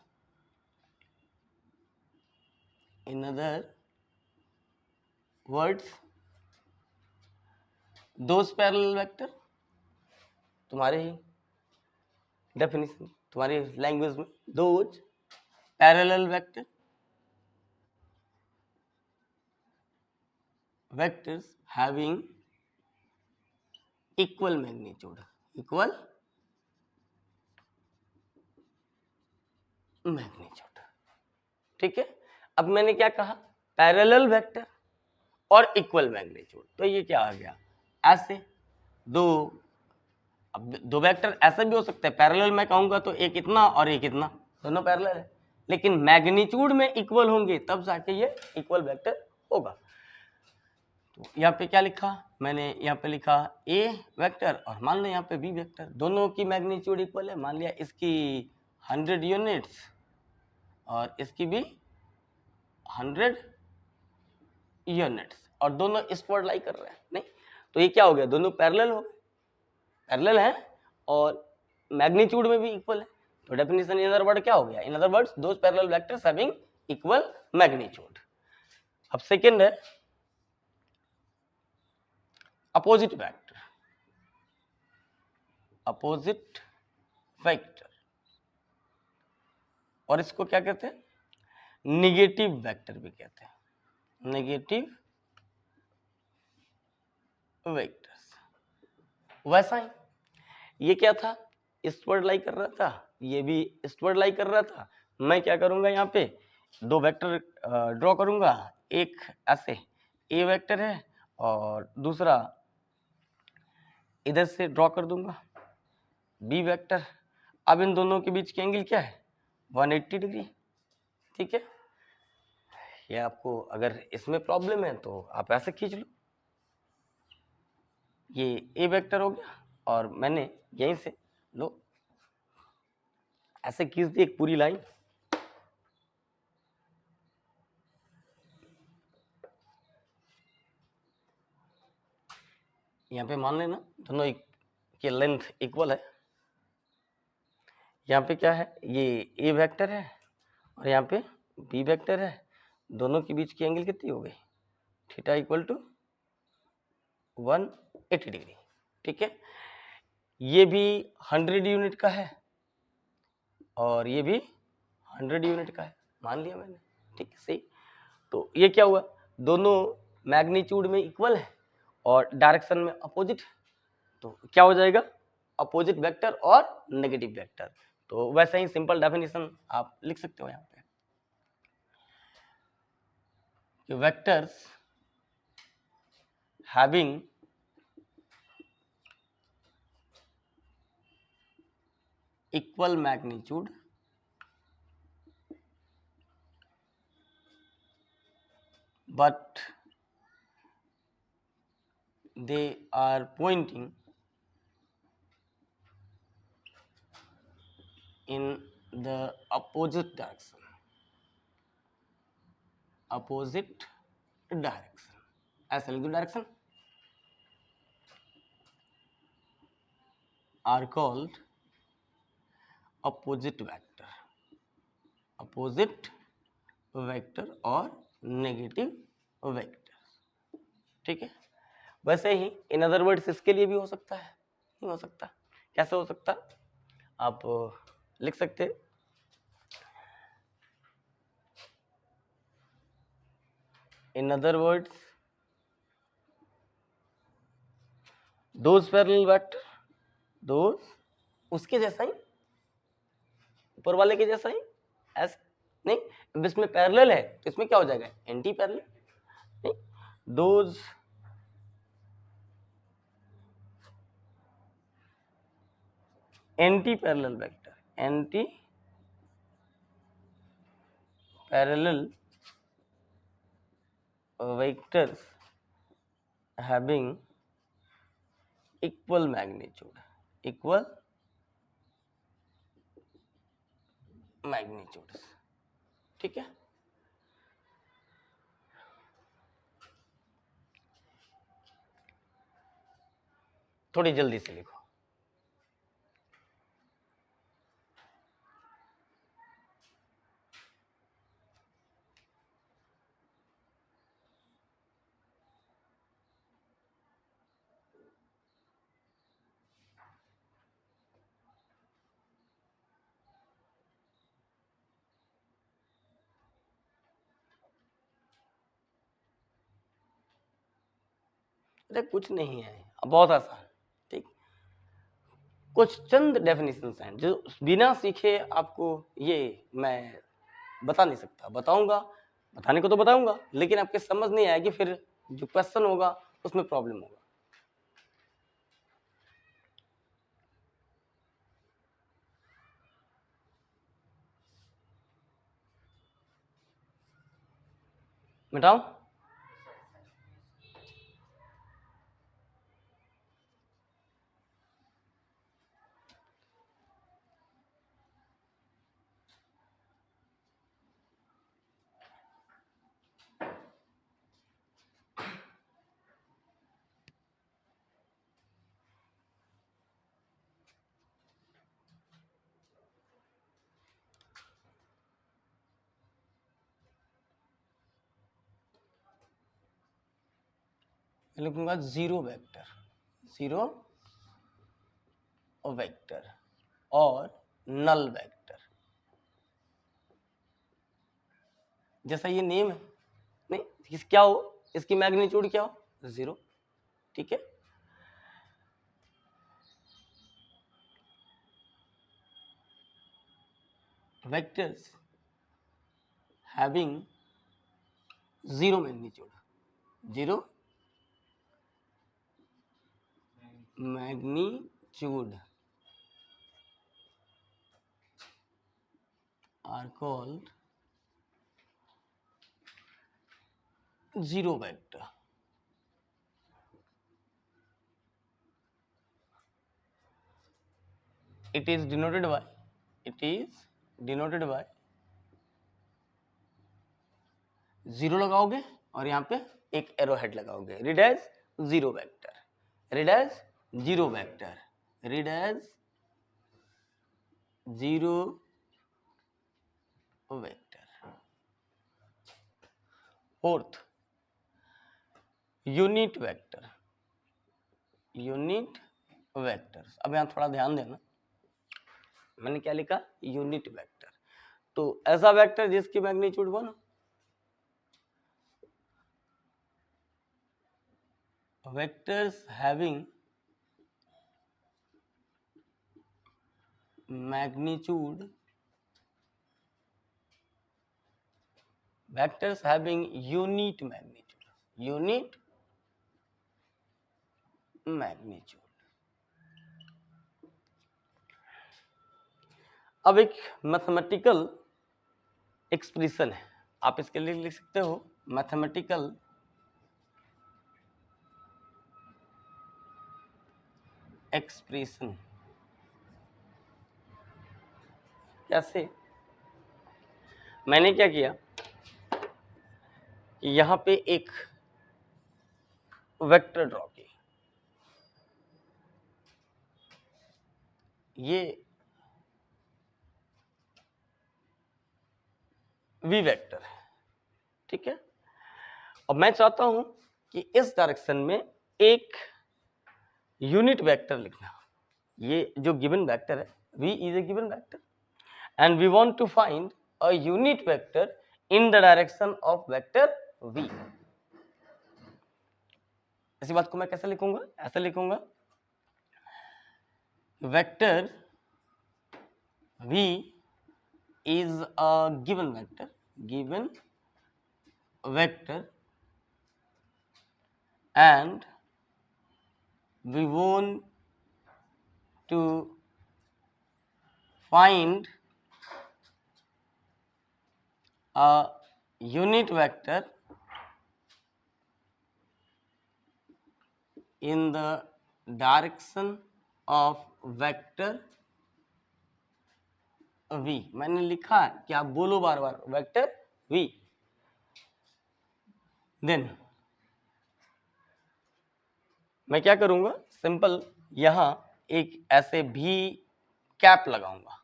those parallel vector, तुम्हारे ही डेफिनेशन, तुम्हारी लैंग्वेज में, those parallel vectors having equal magnitude, ठीक है। अब मैंने क्या कहा, पैरेलल वेक्टर और इक्वल मैग्नीट्यूड, तो ये क्या आ गया, ऐसे दो, अब दो वेक्टर ऐसे भी हो सकते हैं, पैरेलल मैं कहूंगा तो एक इतना और एक इतना, दोनों पैरेलल है, लेकिन मैग्नीट्यूड में इक्वल होंगे तब जाके ये इक्वल वेक्टर होगा। तो यहाँ पे क्या लिखा मैंने, यहाँ पे लिखा ए वेक्टर और मान लिया यहाँ पे बी वेक्टर, दोनों की मैग्नीट्यूड इक्वल है, मान लिया इसकी 100 यूनिट्स और इसकी भी 100 यूनिट्स, और दोनों ईस्टवर्ड लाई कर रहे हैं, नहीं तो ये क्या हो गया, दोनों पैरेलल हो गए, पैरेलल है और मैग्नीट्यूड में भी इक्वल है, तो डेफिनेशन इन अदर वर्ड क्या हो गया, in other words those parallel vectors having equal magnitude. अब सेकंड है अपोजिट वेक्टर, अपोजिट वेक्टर, और इसको क्या कहते हैं, निगेटिव वेक्टर भी कहते हैं, नेगेटिव वेक्टर्स। वैसा ही ये क्या था, ईस्टवर्ड लाई कर रहा था, ये भी ईस्टवर्ड लाई कर रहा था, मैं क्या करूंगा, यहाँ पे दो वेक्टर ड्रॉ करूंगा, एक ऐसे ए वेक्टर है और दूसरा इधर से ड्रॉ कर दूंगा बी वेक्टर। अब इन दोनों के बीच की एंगल क्या है, 180 डिग्री, ठीक है। ये आपको अगर इसमें प्रॉब्लम है तो आप ऐसे खींच लो, ये ए वेक्टर हो गया और मैंने यहीं से लो ऐसे खींच दी एक पूरी लाइन, यहाँ पे मान लेना दोनों की लेंथ इक्वल है, यहाँ पे क्या है, ये ए वेक्टर है और यहाँ पे बी वेक्टर है, दोनों के बीच की एंगल कितनी हो गई, थीटा इक्वल टू 180 डिग्री, ठीक है। ये भी 100 यूनिट का है और ये भी 100 यूनिट का है, मान लिया मैंने, ठीक है, सही। तो ये क्या हुआ, दोनों मैग्नीट्यूड में इक्वल है और डायरेक्शन में अपोजिट, तो क्या हो जाएगा, अपोजिट वेक्टर और नेगेटिव वेक्टर। तो वैसे ही सिंपल डेफिनेशन आप लिख सकते हो यहाँ पे कि vectors having equal magnitude but they are pointing in the opposite direction, opposite direction, ऐसा लिख दो, direction are called opposite vector, opposite vector और negative vector, ठीक है। वैसे ही इन अदर वर्ड्स इसके लिए भी हो सकता है, नहीं हो सकता, कैसे हो सकता, आप लिख सकते, in other words those parallel vector, those उसके जैसा ही, ऊपर वाले के जैसा ही, ऐसे नहीं, अब इसमें पैरेलल है तो इसमें क्या हो जाएगा, एंटी पैरेलल, नहीं, those anti parallel vector, anti parallel vectors having equal magnitude, equal magnitudes, ठीक है। थोड़ी जल्दी से लिखो, अरे कुछ नहीं है, बहुत आसान, ठीक, कुछ चंद डेफिनेशंस हैं जो बिना सीखे आपको ये मैं बता नहीं सकता, बताऊंगा, बताने को तो बताऊंगा लेकिन आपके समझ नहीं आएगी, फिर जो क्वेश्चन होगा उसमें प्रॉब्लम होगा। मिटाओ, मैं लिखूंगा जीरो वेक्टर और नल वेक्टर। जैसा ये नेम है, नहीं क्या हो, इसकी मैग्नीट्यूड क्या हो, 0। ठीक है, vectors having zero magnitude are called zero vector. It is denoted by zero लगाओगे और यहाँ पे एक एरो हेड लगाओगे, read as zero vector, read as zero vector, read as zero vector. Fourth, unit vector, unit vectors. अब यहाँ थोड़ा ध्यान देना, मैंने क्या लिखा, यूनिट वेक्टर। तो ऐसा वेक्टर जिसकी मैग्नीट्यूड 1 हो, vectors having magnitude, vectors having unit magnitude। अब एक मैथमेटिकल एक्सप्रेशन है, आप इसके लिए लिख सकते हो मैथमेटिकल एक्सप्रेशन। कैसे, मैंने क्या किया कि यहां पे एक वेक्टर ड्रॉ की, ये वी वेक्टर है, ठीक है। और मैं चाहता हूं कि इस डायरेक्शन में एक यूनिट वेक्टर लिखना। ये जो गिवन वेक्टर है, v is a given vector and we want to find a unit vector in the direction of vector v। इसी बात को मैं कैसे लिखूंगा, ऐसे लिखूंगा, vector v is a given vector and we want to find a unit vector in the direction of vector v। मैंने लिखा है कि आप बोलो बार बार वेक्टर v। देन मैं क्या करूंगा, सिंपल यहां एक ऐसे भी कैप लगाऊंगा,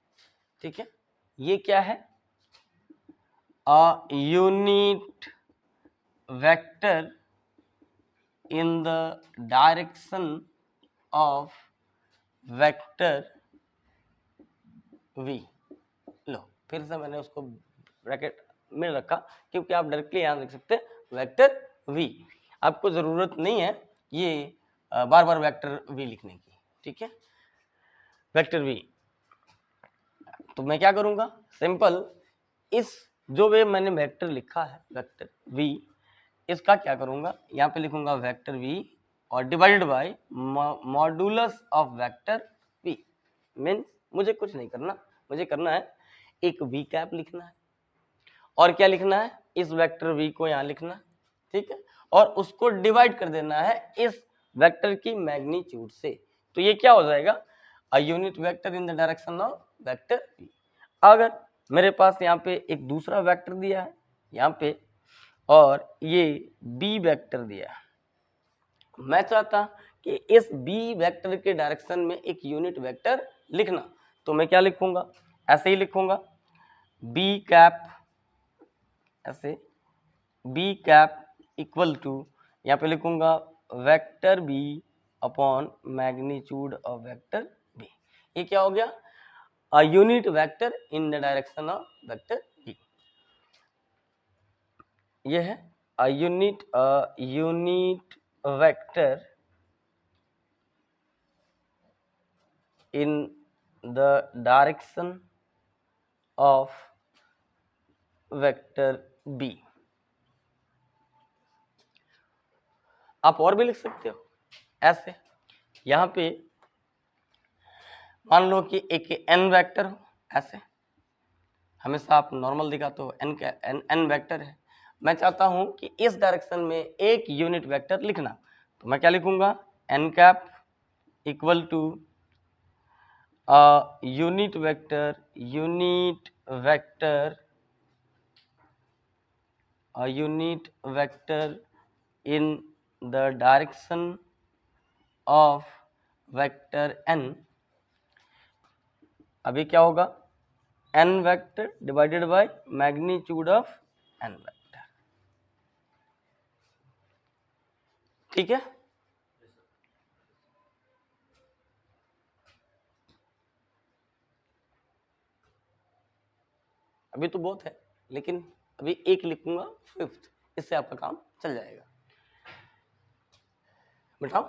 ठीक है। ये क्या है, a unit vector in the direction of vector v। लो, फिर से मैंने उसको ब्रैकेट में रखा क्योंकि आप डायरेक्टली यहां लिख सकते हैं वेक्टर v। आपको जरूरत नहीं है ये बार बार वेक्टर v लिखने की, ठीक है, वेक्टर v। तो मैं क्या करूंगा, सिंपल इस जो वे मैंने वेक्टर लिखा है वेक्टर v, इसका क्या करूंगा, यहाँ पे लिखूंगा वेक्टर v और divided by modulus of vector v। Means मुझे कुछ नहीं करना, मुझे करना है एक v कैप लिखना है और क्या लिखना है, इस वेक्टर v को यहाँ लिखना है, ठीक है, और उसको डिवाइड कर देना है इस वेक्टर की मैग्नीट्यूड से। तो ये क्या हो जाएगा, अ unit vector in the direction of vector v। अगर मेरे पास यहाँ पे एक दूसरा वेक्टर दिया है यहाँ पे और ये b वेक्टर दिया है, मैं चाहता कि इस b वेक्टर के डायरेक्शन में एक यूनिट वेक्टर लिखना, तो मैं क्या लिखूंगा, ऐसे ही लिखूंगा b कैप, ऐसे b कैप इक्वल टू, यहाँ पे लिखूंगा vector B upon magnitude of vector B. ये क्या हो गया? A unit vector in the direction of vector B. ये है a unit vector in the direction of vector b। आप और भी लिख सकते हो ऐसे। यहां पे मान लो कि एक n वेक्टर हो, ऐसे हमेशा आप नॉर्मल दिखाते हो n का n वेक्टर है। मैं चाहता हूं कि इस डायरेक्शन में एक यूनिट वेक्टर लिखना, तो मैं क्या लिखूंगा? n cap equal to unit vector a unit vector in the direction of vector n। अभी क्या होगा? n vector divided by magnitude of n vector. ठीक है, अभी तो बहुत है, लेकिन अभी एक लिखूंगा फिफ्थ, इससे आपका काम चल जाएगा। बताओ,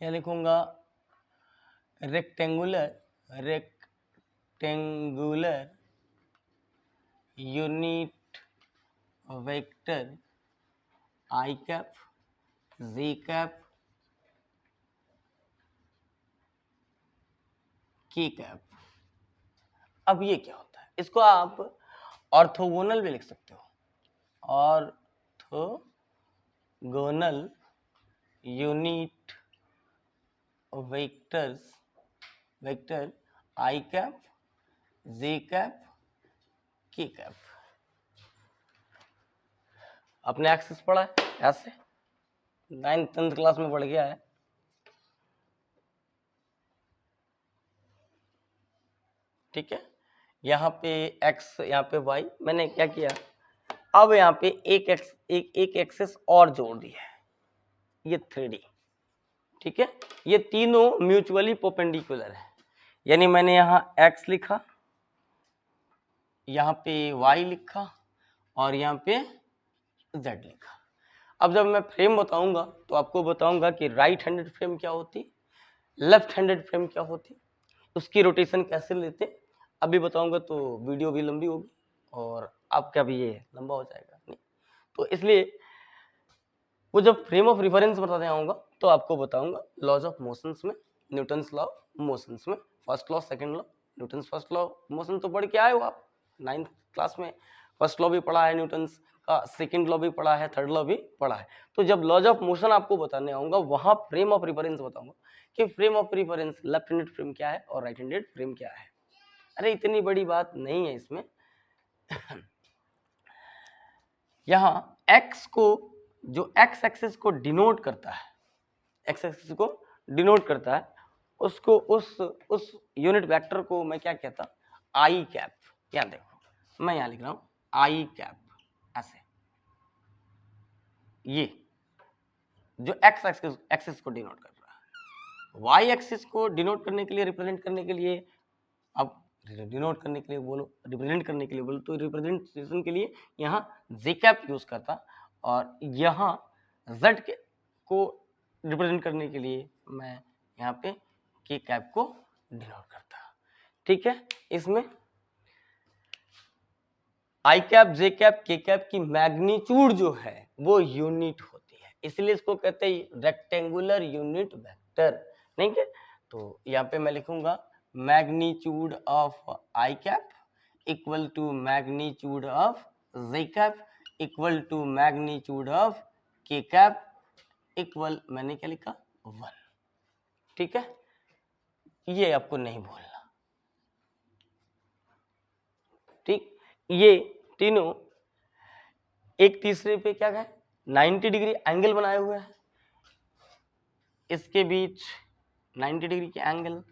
यह लिखूंगा रेक्टेंगुलर यूनिट वेक्टर आई कैप जी कैप की कैप। अब ये क्या होता है? इसको आप ऑर्थोगोनल भी लिख सकते हो, ऑर्थोगोनल यूनिट वेक्टर आई कैप जे कैप के कैप। अपने एक्सेस पढ़ा है ऐसे, 9th 10th क्लास में पढ़ गया है। ठीक है, यहाँ पे x, यहाँ पे y, मैंने क्या किया, अब यहाँ पे एक एक्सेस और जोड़ दिया है, ये 3D। ठीक है, ये तीनों म्यूचुअली परपेंडिकुलर है, यानी मैंने यहाँ x लिखा, यहाँ पे y लिखा और यहाँ पे z लिखा। अब जब मैं फ्रेम बताऊंगा तो आपको बताऊंगा कि राइट हैंडेड फ्रेम क्या होती, लेफ्ट हैंडेड फ्रेम क्या होती, उसकी रोटेशन कैसे लेते, अभी बताऊंगा तो वीडियो भी लंबी होगी और आपका भी ये लंबा हो जाएगा नहीं, तो इसलिए वो जब फ्रेम ऑफ रेफरेंस बताने आऊंगा तो आपको बताऊंगा लॉज ऑफ मोशंस में, न्यूटन्स लॉ ऑफ मोशंस में, first law second law, Newton's first law of motion तो पढ़ के आए हो आप 9th क्लास में। फर्स्ट लॉ भी पढ़ा है न्यूटन्स का, सेकंड लॉ भी पढ़ा है, थर्ड लॉ भी पढ़ा है। तो जब लॉज ऑफ मोशन आपको बताने आऊंगा वहां फ्रेम ऑफ रेफरेंस बताऊंगा कि frame of reference left handed frame क्या है और राइट हैंडेड फ्रेम क्या है। अरे इतनी बड़ी बात नहीं है इसमें। यहाँ x को, जो x एक्सिस को डिनोट करता है, x एक्सिस को डिनोट करता है, उसको उस यूनिट वेक्टर को मैं क्या कहता, आई कैप। यहाँ देखो मैं यहाँ लिख रहा हूँ आई कैप, ऐसे। ये जो x एक्सिस को डिनोट कर रहा है, y एक्सिस को डिनोट करने के लिए, रिप्रेजेंट करने के लिए, अब डिनोट करने के लिए बोलो, रिप्रेजेंट करने के लिए बोलो, तो रिप्रेजेंटेशन के लिए यहाँ z कैप यूज करता और यहाँ z को रिप्रेजेंट करने के लिए मैं यहाँ पे k कैप को डिनोट करता। ठीक है, इसमें आई कैप, जे कैप, के कैप की मैग्नीट्यूड जो है वो यूनिट होती है, इसलिए इसको कहते हैं रेक्टेंगुलर यूनिट वेक्टर। नहीं है, तो यहाँ पे मैं लिखूंगा magnitude of I cap equal to magnitude of J cap equal to magnitude of K cap equal, मैंने क्या लिखा, 1। ठीक है, ये आपको नहीं भूलना, ठीक। ये तीनों एक तीसरे पे क्या है 90 डिग्री एंगल बनाए हुए हैं, इसके बीच 90 डिग्री के एंगल,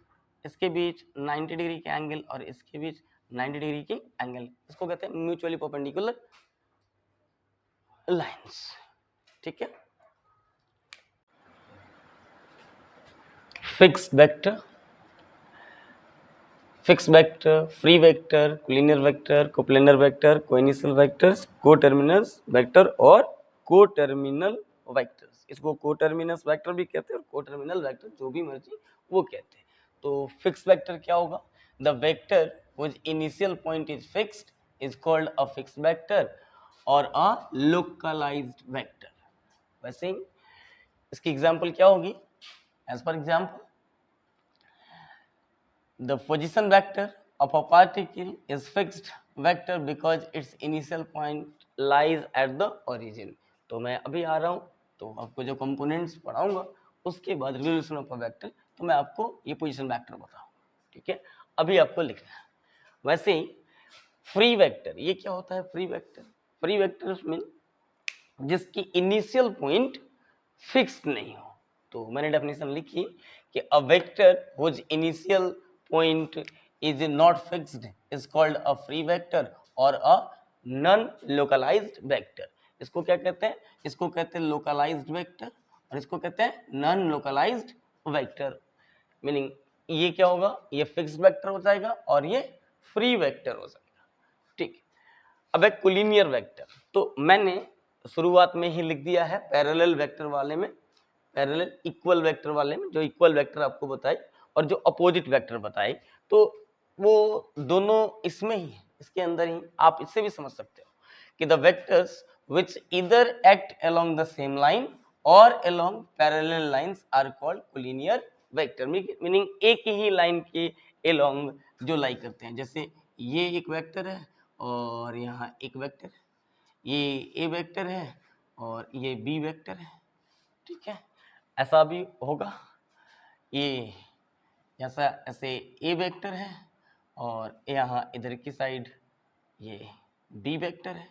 इसके बीच 90 डिग्री के एंगल और इसके बीच 90 डिग्री के एंगल, इसको कहते हैं म्यूचुअली परपेंडिकुलर लाइंस, ठीक है। Fixed vector, fixed vector, free vector, collinear vector, coplanar vector, coinitial vectors, coterminus vector और कोटर्मिनल वेक्टर्स। इसको कोटर्मिनस वेक्टर भी कहते हैं और कोटर्मिनल वेक्टर, जो भी मर्जी वो कहते हैं। तो फिक्स्ड वेक्टर क्या होगा? The vector whose initial point is fixed is called a fixed vector or a localized vector। वैसे ही इसकी एग्जांपल क्या होगी? As per example, the position vector of a particle is fixed vector because its initial point lies at the origin। तो मैं अभी आ रहा हूँ, तो आपको जो कंपोनेंट्स पढ़ाऊंगा उसके बाद रिजोल्यूशन ऑफ अ वेक्टर, तो मैं आपको ये पोजीशन वेक्टर बताऊँ, ठीक है। अभी आपको लिखना है। वैसे ही फ्री वेक्टर, ये क्या होता है? Free vector, free vector mean जिसकी इनिशियल पॉइंट फिक्स्ड नहीं हो। तो मैंने डेफिनेशन लिखी कि a vector which initial point is not fixed is called a free vector और अ नॉन लोकलाइज्ड वेक्टर। इसको क्या कहते हैं? इसको कहते हैं लोकलाइज्ड वेक्टर और इसको कहते हैं नॉन लोकलाइज्ड वेक्टर। मीनिंग ये क्या होगा? ये फिक्स्ड वेक्टर हो जाएगा और ये फ्री वेक्टर हो जाएगा, ठीक। अब एक कोलिनियर वेक्टर, तो मैंने शुरुआत में ही लिख दिया है पैरेलल वेक्टर वाले में, पैरेलल इक्वल वेक्टर वाले में, जो इक्वल वेक्टर आपको बताई और जो अपोजिट वेक्टर बताई, तो वो दोनों इसमें ही है, इसके अंदर ही। आप इससे भी समझ सकते हो कि the vectors which either act along the same line or along parallel lines are called collinear vector। Meaning एक ही लाइन के along जो लाई करते हैं, जैसे ये एक वेक्टर है और यहाँ एक वेक्टर है, ये ए वेक्टर है और ये बी वेक्टर है, ठीक है। ऐसा भी होगा, ये ऐसा ऐसे ए वेक्टर है और यहाँ इधर की साइड ये बी वेक्टर है,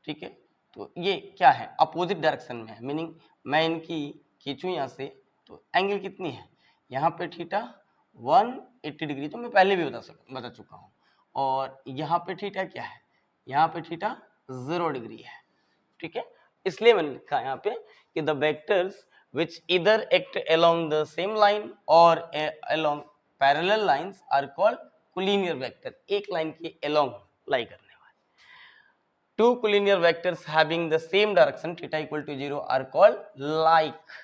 ठीक है। तो ये क्या है? अपोजिट डायरेक्शन में है। मीनिंग मैं इनकी खींचूं यहाँ से, तो एंगल कितनी है यहाँ पे? थीटा 180 डिग्री, तो मैं पहले भी बता चुका हूँ। और यहाँ पे थीटा क्या है? यहाँ पे थीटा 0 डिग्री है, ठीक है। इसलिए मैंने लिखा यहाँ पे कि the vectors which either act along the same line or along parallel lines are called collinear vector। एक लाइन के along लाई करने वाले। Two collinear vectors having the same direction theta equal to 0 are called like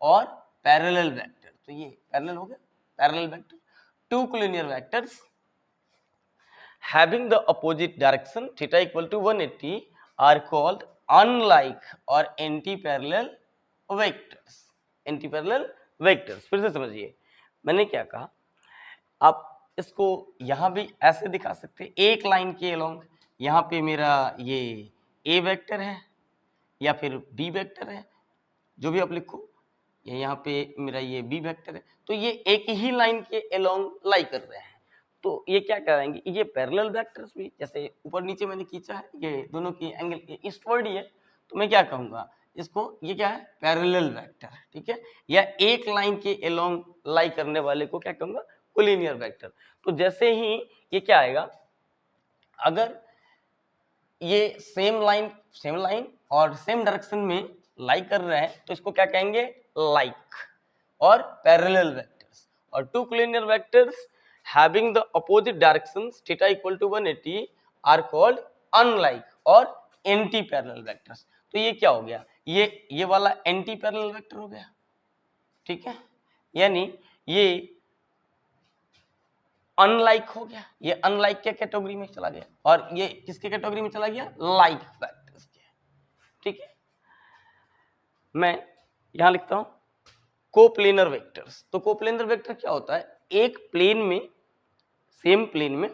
और parallel vector। तो ये parallel हो गया, parallel vector। Two collinear vectors having the opposite direction theta equal to 180 are called unlike or anti-parallel vectors। anti-parallel vectors फिर से समझिए मैंने क्या कहा। आप इसको यहाँ भी ऐसे दिखा सकते हैं, एक लाइन के अलोंग, यहाँ पे मेरा ये ए वेक्टर है या फिर बी वेक्टर है, जो भी आप लिखो, यहाँ पे मेरा ये बी वेक्टर है, तो ये एक ही लाइन के अलोंग लाई कर रहे हैं। तो ये क्या कराएंगे? ये पैरेलल वेक्टर्स भी, जैसे ऊपर नीचे मैंने खींचा है, ये दोनों की एंगल ईस्टवर्ड ही है, तो मैं क्या कहूँगा इसको? ये क्या है? पैरेलल वेक्टर, ठीक है। या एक लाइन के अलोंग लाई करने वाले को क्या कहूँगा? Collinear vector. तो जैसे ही ये क्या आएगा, अगर ये सेम लाइन और सेम डायरेक्शन में लाई कर रहे हैं, तो इसको क्या कहेंगे? लाइक और पैरेलल वेक्टर्स। और two collinear vectors having the opposite directions theta equal to 180 are called unlike और एंटी पैरेलल वेक्टर्स। तो ये क्या हो गया? ये वाला एंटी पैरेलल वेक्टर हो गया, ठीक है। यानी ये अनलाइक हो गया, ये अनलाइक के कैटेगरी में चला गया और ये किसके कैटेगरी में चला गया? लाइक वेक्टर्स के, ठीक है। मैं यहां लिखता हूं कोप्लेनर वेक्टर्स। तो कोप्लेनर वेक्टर क्या होता है? एक प्लेन में, सेम प्लेन में,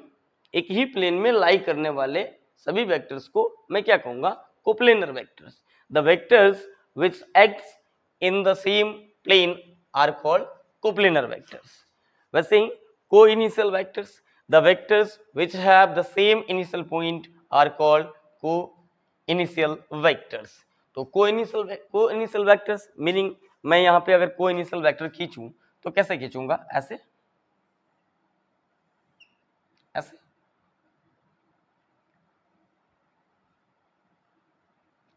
एक ही प्लेन में लाई करने वाले सभी वेक्टर्स को मैं क्या कहूंगा? Coplanar vectors. The vectors which acts in the same plane are called coplanar vectors. वैसे ही coinitial vectors, the vectors which have the same initial point are called coinitial vectors. तो coinitial vectors meaning मैं यहाँ पे अगर को initial vector खींचूं तो कैसे खींचूंगा, ऐसे ऐसे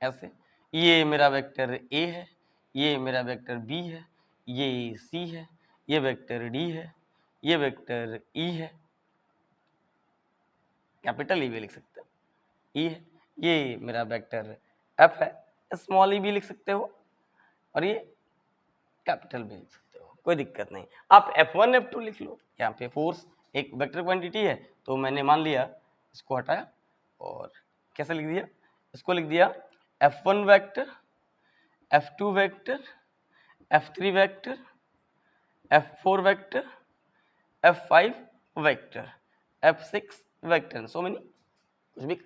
ऐसे, ये मेरा वेक्टर ए है, ये मेरा वेक्टर बी है, ये सी है, ये वेक्टर डी है, ये वेक्टर ई है, कैपिटल ई भी लिख सकते हो, ई है, ये मेरा वेक्टर एफ है, स्मॉल ई भी लिख सकते हो, और ये कैपिटल भी लिख सकते हो, कोई दिक्कत नहीं। आप F1 F2 लिख लो, यहाँ पे फोर्स एक वेक्टर क्वांटिटी है तो मैंने मान लिया, इसको हटाया और कैसे लिख दिया, इसको लिख दिया F1 vector, F2 vector, F3 vector, F4 vector, F5 vector, F6 vector, so many कुछ भी।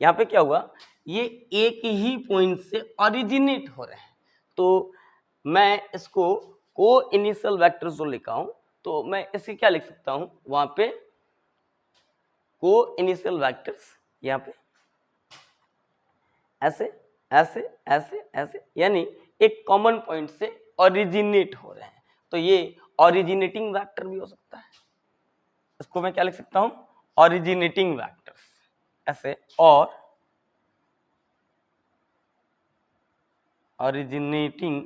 यहाँ पे क्या हुआ, ये एक ही पॉइंट से ओरिजिनेट हो रहे हैं, तो मैं इसको को इनिशियल वेक्टर जो लिखा हूं तो मैं इसे क्या लिख सकता हूं, वहां पे को इनिशियल वेक्टर्स यहाँ पे ऐसे ऐसे ऐसे ऐसे, यानी एक कॉमन पॉइंट से ओरिजिनेट हो रहे हैं, तो ये ओरिजिनेटिंग वेक्टर भी हो सकता है। इसको मैं क्या लिख सकता हूं, ओरिजिनेटिंग वेक्टर्स ऐसे, और ओरिजिनेटिंग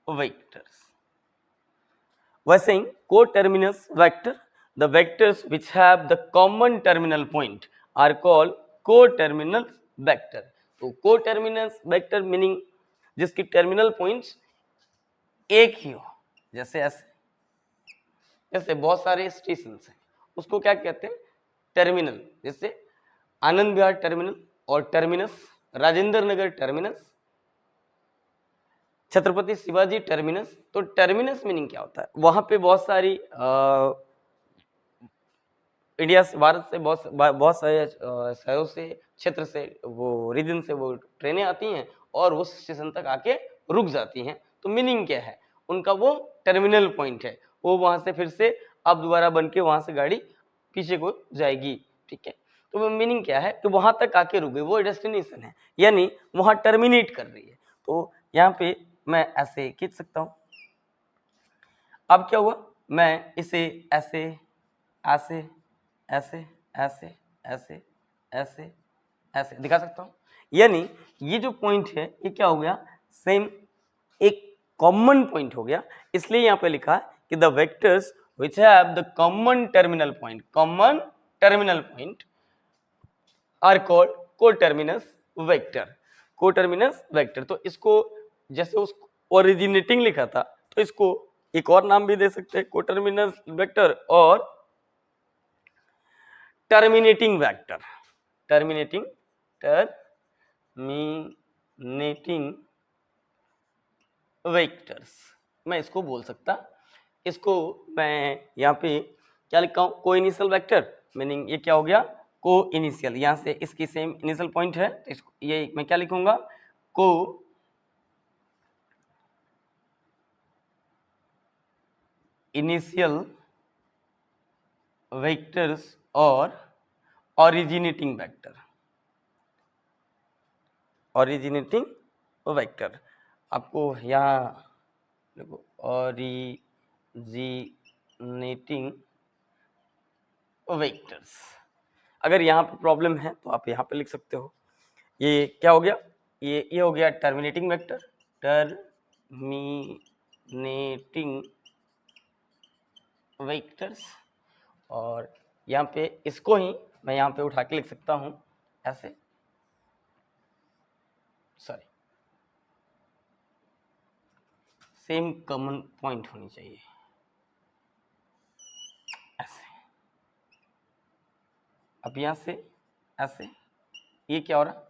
वेक्टर्स। वैसे ही coterminus vector, the vectors which have the common terminal point are called coterminal vector. तो कोटर्मिनस वेक्टर मीनिंग जिसकी टर्मिनल पॉइंट्स एक ही हो, जैसे ऐसे, जैसे बहुत सारे स्टेशन हैं उसको क्या कहते हैं, टर्मिनल, जैसे आनंद विहार टर्मिनल और terminus, Rajendra Nagar terminus, Chhatrapati Shivaji terminus. तो टर्मिनस मीनिंग क्या होता है, वहां पे बहुत सारी इंडिया से, भारत से बहुत सारे शहरों से, क्षेत्र से, वो रीजन से वो ट्रेनें आती हैं और उस स्टेशन तक आके रुक जाती हैं। तो मीनिंग क्या है, उनका वो टर्मिनल पॉइंट है, वो वहां से फिर से अब दोबारा बन के वहां से गाड़ी पीछे को जाएगी, ठीक है। तो वो मीनिंग क्या है कि वहां तक आके रुक गई, वो डेस्टिनेशन है, यानी वहां टर्मिनेट कर रही है। तो यहाँ पे मैं ऐसे खींच सकता हूं। अब क्या हुआ, मैं इसे ऐसे ऐसे ऐसे ऐसे ऐसे ऐसे ऐसे दिखा सकता हूं, यानी ये जो पॉइंट है ये क्या हो गया, सेम एक कॉमन पॉइंट हो गया। इसलिए यहां पे लिखा है कि the vectors which have the common terminal point are called coterminus vector. Coterminus vector, तो इसको जैसे उस ओरिजिनेटिंग लिखा था तो इसको एक और नाम भी दे सकते हैं, कोटर्मिनस वेक्टर और टर्मिनेटिंग वेक्टर। टर्मिनेटिंग वेक्टर्स मैं इसको बोल सकता। इसको मैं यहाँ पे क्या लिखा हूँ, को इनिशियल वेक्टर, मीनिंग ये क्या हो गया, को इनिशियल, यहाँ से इसकी सेम इनिशियल पॉइंट है तो इसको ये मैं क्या लिखूंगा, को इनिशियल वेक्टर्स और ओरिजिनेटिंग वेक्टर। ओरिजिनेटिंग वेक्टर आपको यहाँ देखो, ओरिजिनेटिंग वेक्टर्स, अगर यहाँ पे प्रॉब्लम है तो आप यहाँ पे लिख सकते हो। ये क्या हो गया, ये हो गया टर्मिनेटिंग वेक्टर, टर्मिनेटिंग वेक्टर्स, और यहाँ पे इसको ही मैं यहाँ पे उठा के लिख सकता हूँ ऐसे, सॉरी सेम कॉमन पॉइंट होनी चाहिए ऐसे। अब यहाँ से ऐसे, ये क्या हो रहा,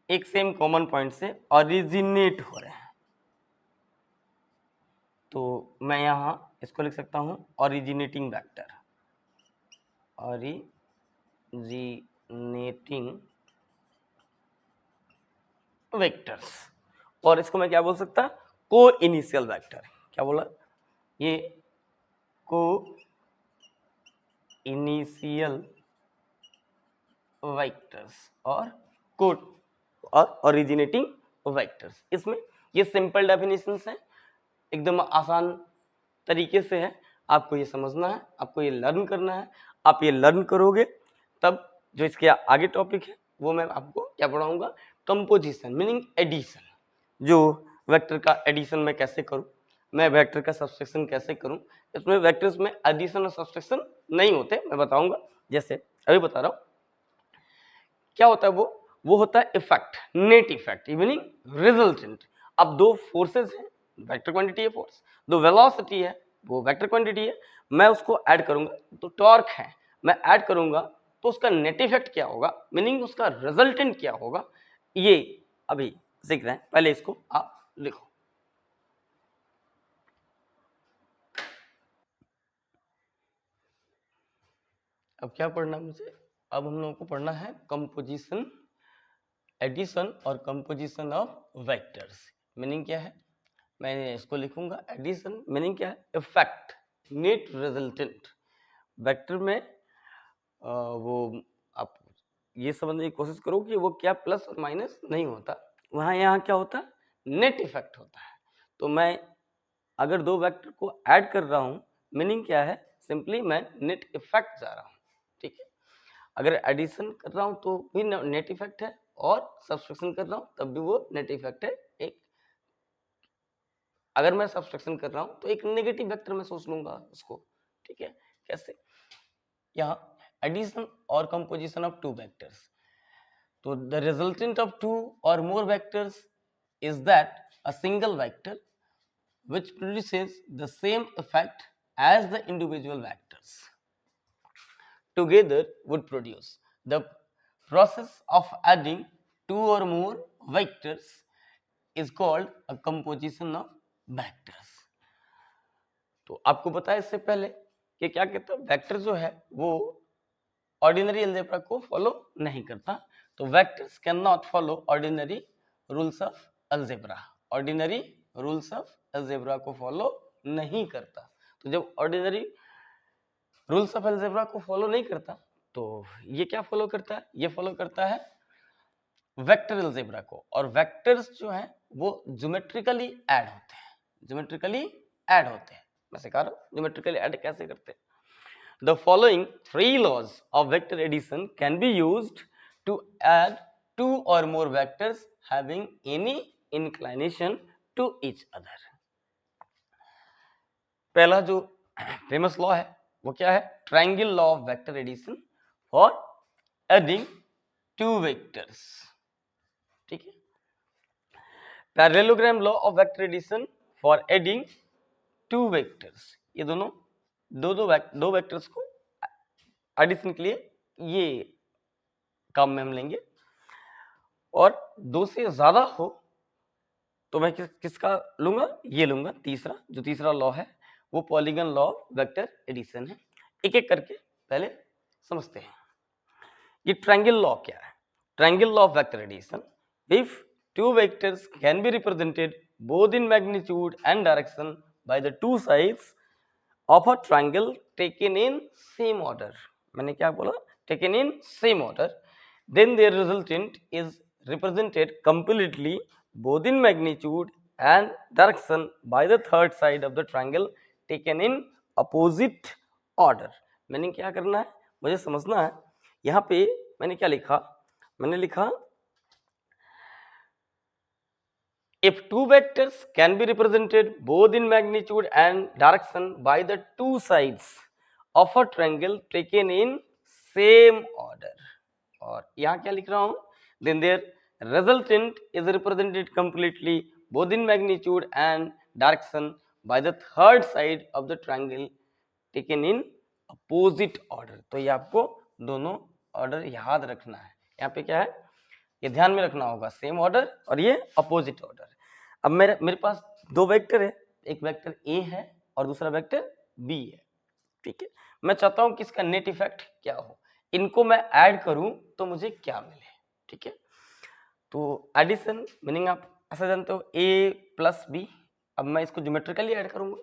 एक सेम कॉमन पॉइंट से ओरिजिनेट हो रहे हैं, तो मैं यहाँ इसको लिख सकता हूँ ओरिजिनेटिंग वेक्टर, ओरिजिनेटिंग वेक्टर्स। और इसको मैं क्या बोल सकता, को इनिशियल वेक्टर, क्या बोला, ये को इनिशियल वेक्टर्स और कोड और ओरिजिनेटिंग वेक्टर्स। इसमें ये सिंपल डेफिनेशंस हैं, एकदम आसान तरीके से है, आपको ये समझना है, आपको ये लर्न करना है। आप ये लर्न करोगे तब जो इसके आगे टॉपिक है वो मैं आपको क्या पढ़ाऊंगा, कंपोजिशन मीनिंग एडिशन। जो वेक्टर का एडिशन मैं कैसे करूं, मैं वेक्टर का सब्सट्रैक्शन कैसे करूं, इसमें वेक्टर्स में एडिशन और सब्सट्रैक्शन नहीं होते, मैं बताऊंगा। जैसे अभी बता रहा हूं क्या होता है, वो होता है effect, net effect meaning resultant. अब दो फोर्सेस हैं, वेक्टर क्वांटिटी है फोर्स, दो वेलोसिटी है वो वेक्टर क्वांटिटी है, मैं उसको ऐड करूंगा तो टॉर्क है, मैं ऐड करूंगा तो उसका नेट इफेक्ट क्या होगा, मीनिंग उसका रिजल्टेंट क्या होगा, ये अभी सीख रहे हैं। पहले इसको आप लिखो। अब क्या पढ़ना मुझे, अब हम लोगों को पढ़ना है कंपोजिशन, एडिशन और कंपोजिशन ऑफ वेक्टर्स। मीनिंग क्या है, मैं इसको लिखूंगा एडिशन, मीनिंग क्या है, इफेक्ट, नेट रिजल्टेंट। वेक्टर में वो आप ये समझने की कोशिश करो कि वो क्या प्लस और माइनस नहीं होता, वहाँ यहाँ क्या होता है, नेट इफेक्ट होता है। तो मैं अगर दो वेक्टर को ऐड कर रहा हूँ, मीनिंग क्या है, सिंपली मैं नेट इफेक्ट जा रहा हूँ, ठीक है। अगर एडिशन कर रहा हूँ तो भी नेट इफेक्ट है, और सब्सट्रैक्शन कर रहा हूँ तब भी वो नेट इफेक्ट है। एक अगर मैं सब्सट्रैक्शन कर रहा हूँ तो एक नेगेटिव वेक्टर में सोच लूंगा उसको, ठीक है। कैसे, यहाँ एडिशन और कंपोजिशन ऑफ टू वेक्टर्स, तो the resultant of two or more vectors is that a single vector which produces the same effect as the individual vectors together would produce. The process of adding two or more vectors is called a composition of vectors. तो आपको पता है इससे पहले कि क्या कहता है, वेक्टर जो है वो ऑर्डिनरी अलजेब्रा को फॉलो नहीं करता, तो vectors can not follow ordinary rules of algebra, ordinary rules of algebra को फॉलो नहीं करता। तो जब ऑर्डिनरी रूल्स ऑफ अलजेब्रा को फॉलो नहीं करता तो ये क्या फॉलो करता है, ये फॉलो करता है वेक्टर अलजेब्रा को। और वेक्टर्स जो हैं वो ज्योमेट्रिकली ऐड होते हैं, ज्योमेट्रिकली ऐड होते हैं। मैं सिखा रहा हूँ ज्योमेट्रिकली ऐड कैसे करते हैं। The following three laws of vector addition can be used to add two or more vectors having any inclination to each other. पहला जो फेमस लॉ है वो क्या है, triangle law of vector addition for adding two vectors, ठीक है। Parallelogram law of vector addition for adding two vectors, ये दोनों दो वेक्टर्स को एडिशन के लिए ये काम में हम लेंगे। और दो से ज्यादा हो तो मैं किसका लूंगा, ये लूंगा तीसरा, जो तीसरा लॉ है वो polygon law of vector addition है। एक एक करके पहले समझते हैं। ये ट्रायंगल लॉ क्या है, triangle law of vector addition, if two vectors can be represented both in magnitude and direction by the two sides of a triangle taken in same order, मैंने क्या बोला, taken in same order, then their resultant is represented completely both in magnitude and direction by the third side of the triangle taken in opposite order। मैंने क्या करना है, मुझे समझना है। यहाँ पे मैंने क्या लिखा, मैंने लिखा if two vectors can be represented both in magnitude and direction by the two sides of a triangle taken in same order, और यहाँ क्या लिख रहा हूँ, then their resultant is represented completely both in magnitude and direction by the third side of the triangle taken in opposite order। तो ये आपको दोनों ऑर्डर याद रखना है। यहाँ पे क्या है, ये ध्यान में रखना होगा, सेम ऑर्डर और ये अपोजिट ऑर्डर। अब मेरे पास दो वेक्टर है, एक वेक्टर ए है और दूसरा वेक्टर बी है, ठीक है। मैं चाहता हूं कि इसका नेट इफेक्ट क्या हो, इनको मैं ऐड करूं तो मुझे क्या मिले, ठीक है। तो एडिशन मीनिंग आप ऐसा जानते हो, ए प्लस बी। अब मैं इसको ज्योमेट्रिकली ऐड करूंगा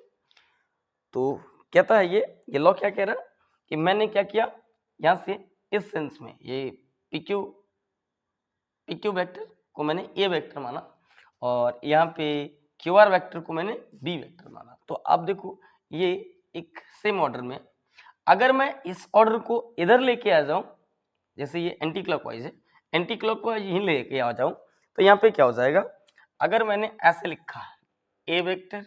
तो कहता है ये लॉ क्या कह रहा कि मैंने क्या किया, यहाँ से इस सेंस में ये PQ वेक्टर को मैंने ए वेक्टर माना और यहाँ पे QR वेक्टर को मैंने बी वेक्टर माना। तो आप देखो ये एक सेम ऑर्डर में, अगर मैं इस ऑर्डर को इधर लेके आ जाऊं, जैसे ये एंटी क्लॉकवाइज है, एंटी क्लॉकवाइज यहीं लेके आ जाऊं, तो यहाँ पे क्या हो जाएगा, अगर मैंने ऐसे लिखा ए वेक्टर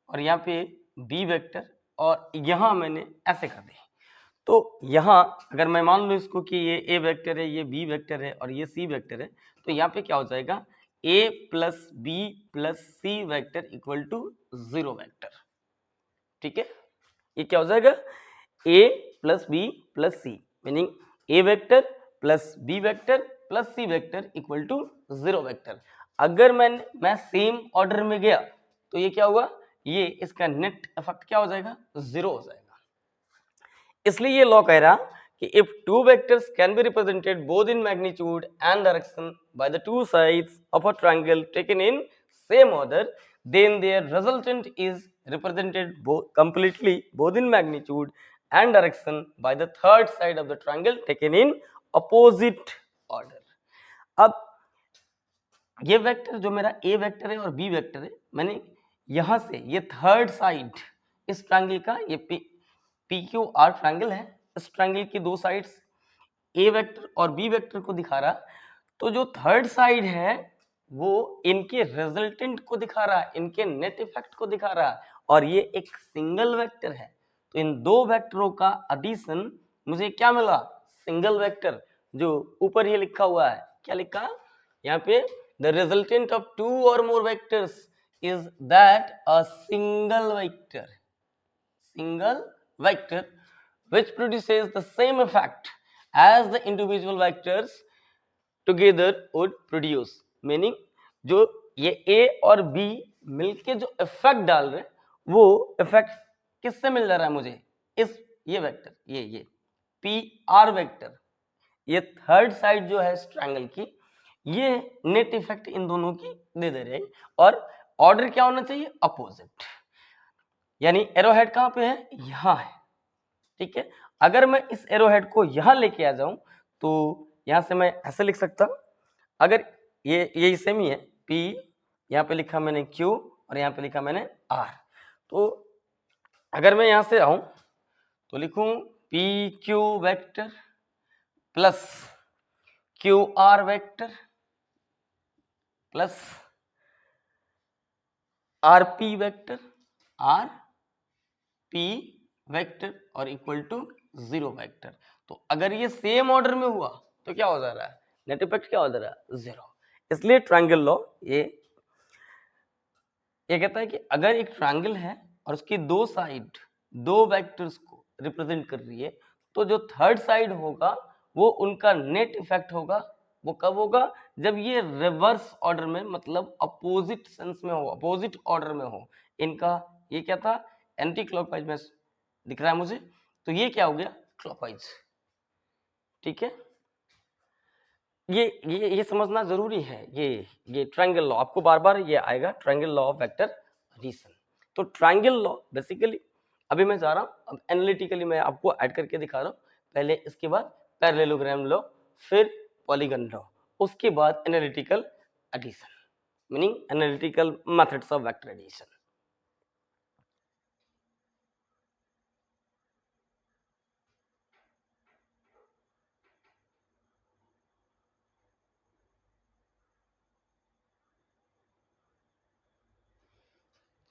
और यहाँ पे बी वेक्टर और यहाँ मैंने ऐसे कर दिया, तो यहाँ अगर मैं मान लूँ इसको कि ये ए वेक्टर है, ये बी वेक्टर है और ये सी वेक्टर है, तो यहाँ पे क्या हो जाएगा, A plus B plus C vector equal to 0 vector. ठीक है, ये क्या हो जाएगा, A plus B plus C, meaning A vector plus B vector plus C vector equal to 0 vector. अगर मैं सेम ऑर्डर में गया तो ये क्या हुआ, ये इसका नेट इफेक्ट क्या हो जाएगा, 0 हो जाएगा। इसलिए ये लॉ कह रहा कि if two vectors can be represented both in magnitude and direction by the two sides of a triangle taken in same order, then their resultant is represented completely both in magnitude and direction by the third side of the triangle taken in opposite order. अब ये vector जो मेरा ए vector है और B vector है, मैंने यहां से ये थर्ड साइड इस ट्रायंगल का, ये PQR ट्रायंगल है, इस ट्रायंगल की दो साइड्स ए वेक्टर और बी वेक्टर को दिखा रहा, तो जो थर्ड साइड है वो इनके रिजल्टेंट को दिखा रहा है, इनके नेट इफेक्ट को दिखा रहा है, और ये एक सिंगल वेक्टर है, तो इन दो वेक्टरों का एडिशन मुझे क्या मिला, सिंगल वेक्टर। जो ऊपर ये लिखा हुआ है, क्या लिखा यहाँ पे, the resultant of two or more vectors is that a single vector which produces the same effect as the individual vectors together would produce, meaning जो ये A और B मिलके जो इफेक्ट डाल रहे हैं वो इफेक्ट किससे मिल जा रहा है मुझे, इस ये वेक्टर, ये PR वेक्टर, ये थर्ड साइड जो है इस ट्रायंगल की, ये नेट इफेक्ट इन दोनों की दे रहे हैं, और ऑर्डर क्या होना चाहिए, अपोजिट, यानी एरोहेड कहाँ पे है, यहाँ है। ठीक है, अगर मैं इस एरोहेड को यहाँ लेके आ जाऊं तो यहाँ से मैं ऐसे लिख सकता हूं, अगर ये सेम ही है, P यहाँ पे लिखा मैंने Q और यहाँ पे लिखा मैंने R, तो अगर मैं यहाँ से आऊं तो लिखूं PQ vector plus QR vector plus RP vector, RP vector और इक्वल टू 0 वेक्टर। तो अगर ये सेम ऑर्डर में हुआ तो क्या हो जा रहा है, नेट इफेक्ट क्या हो जा रहा है, 0। इसलिए ट्रायंगल लॉ ये कहता है कि अगर एक ट्रायंगल है और उसकी दो साइड दो वेक्टर्स को रिप्रेजेंट कर रही है, तो जो थर्ड साइड होगा वो उनका नेट इफेक्ट होगा, वो कब होगा, जब ये रिवर्स ऑर्डर में, मतलब अपोजिट सेंस में हो, अपोजिट ऑर्डर में हो इनका। ये क्या था, एंटी क्लॉकवाइज में दिख रहा है मुझे, तो ये क्या हो गया, क्लॉकवाइज। ठीक है, ये समझना जरूरी है, ये ट्रायंगल लॉ आपको बार बार ये आएगा, triangle law of vector addition. तो ट्रायंगल लॉ बेसिकली, अभी मैं जा रहा हूँ, अब एनालिटिकली मैं आपको ऐड करके दिखा रहा हूँ, पहले इसके बाद पैरेललोग्राम लॉ, फिर पॉलीगन लॉ, उसके बाद analytical addition, meaning analytical methods of vector addition.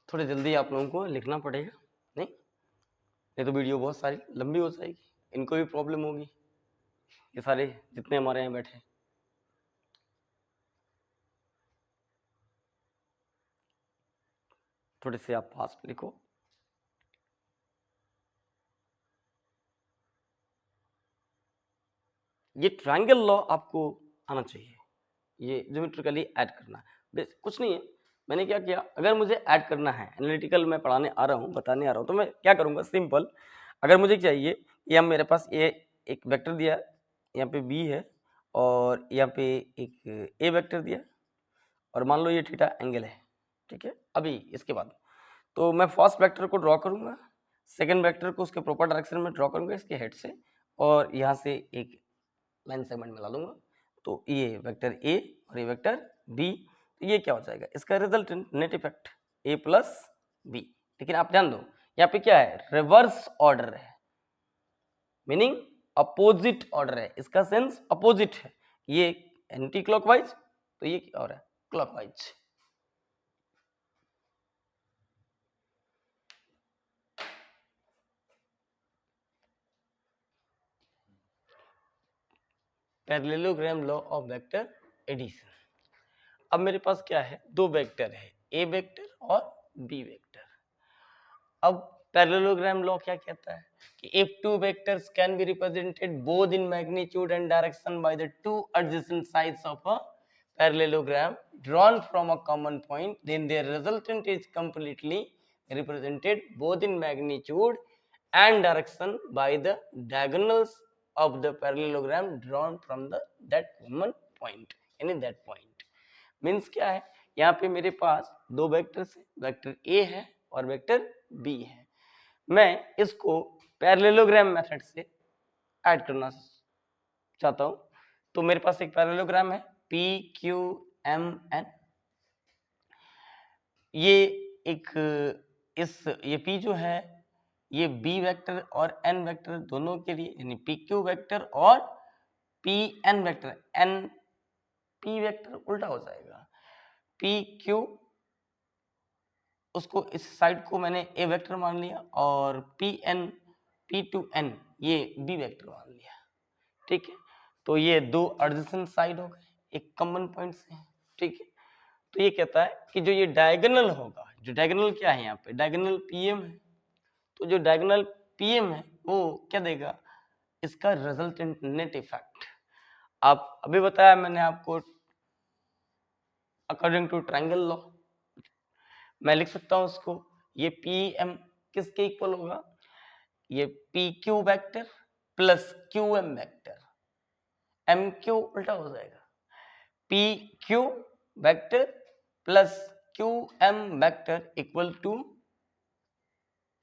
थोड़ी जल्दी आप लोगों को लिखना पड़ेगा, नहीं तो वीडियो बहुत सारी लंबी हो जाएगी, इनको भी प्रॉब्लम होगी, ये सारे जितने हमारे यहाँ बैठे। थोड़े से आप पास लिखो। ये ट्रायंगल लॉ आपको आना चाहिए, ये ज्योमेट्रिकली ऐड करना, कुछ नहीं है। मैंने क्या किया, अगर मुझे ऐड करना है, एनालिटिकल मैं पढ़ाने आ रहा हूँ, बताने आ रहा हूँ, तो मैं क्या करूँगा, सिंपल, अगर मुझे चाहिए, ये मेरे पास ये एक वेक्टर दिया, यहाँ पे बी है और यहाँ पे एक ए वेक्टर दिया, और मान लो ये थीटा एंगल है। ठीक है, अभी इसके बाद तो मैं फर्स्ट वेक्टर को ड्रॉ करूँगा, सेकंड वेक्टर को उसके प्रॉपर डायरेक्शन में ड्रॉ करूंगा इसके हेड से और यहाँ से एक लाइन सेगमेंट मिला दूंगा, तो ये वेक्टर ए और ये वेक्टर बी, तो ये क्या हो जाएगा, इसका रिजल्टेंट नेट इफेक्ट ए प्लस बी। लेकिन आप ध्यान दो यहाँ पे क्या है, रिवर्स ऑर्डर है, मीनिंग अपोजिट ऑर्डर है, इसका सेंस अपोजिट है, ये एंटी क्लॉकवाइज तो ये क्या हो रहा है, clockwise. Parallelogram law of vector addition. अब मेरे पास क्या है, दो वेक्टर है, ए वेक्टर और बी वेक्टर। अब पैरेललोग्राम लॉ क्या कहता है कि if two vectors can be represented both in magnitude and direction by the two adjacent sides of a parallelogram drawn from a common point, then their resultant is completely represented both in magnitude and direction by the diagonals of the parallelogram drawn from that common point, यानी that point means क्या है, यहाँ पे मेरे पास दो vectors है, vector A है और वेक्टर बी है। मैं इसको पैरेललोग्राम मेथड से ऐड करना चाहता हूं, तो मेरे पास एक पैरेललोग्राम है पी क्यू एम एन, ये एक ये पी जो है ये बी वेक्टर और एन वेक्टर दोनों के लिए, यानी पी क्यू वेक्टर और P N vector, N P vector उल्टा हो जाएगा, पी क्यू उसको इस साइड को मैंने ए वेक्टर मान लिया और P N P to N ये बी वेक्टर मान लिया, ठीक है। तो ये दो एडजेसेंट साइड हो गए एक कॉमन पॉइंट से, ठीक है। तो ये कहता है कि जो ये डायगोनल होगा, जो डायगोनल क्या है यहाँ पे, डायगोनल पीएम है, तो जो डायगोनल पीएम है वो क्या देगा, इसका रिजल्टेंट नेट इफेक्ट। आप अभी बताया मैंने आपको अकॉर्डिंग टू ट्रायंगल लॉ, मैं लिख सकता हूं उसको, ये पी एम किसके इक्वल होगा, ये P Q vector plus Q M vector, M Q उल्टा हो जाएगा, P Q vector plus Q M vector equal to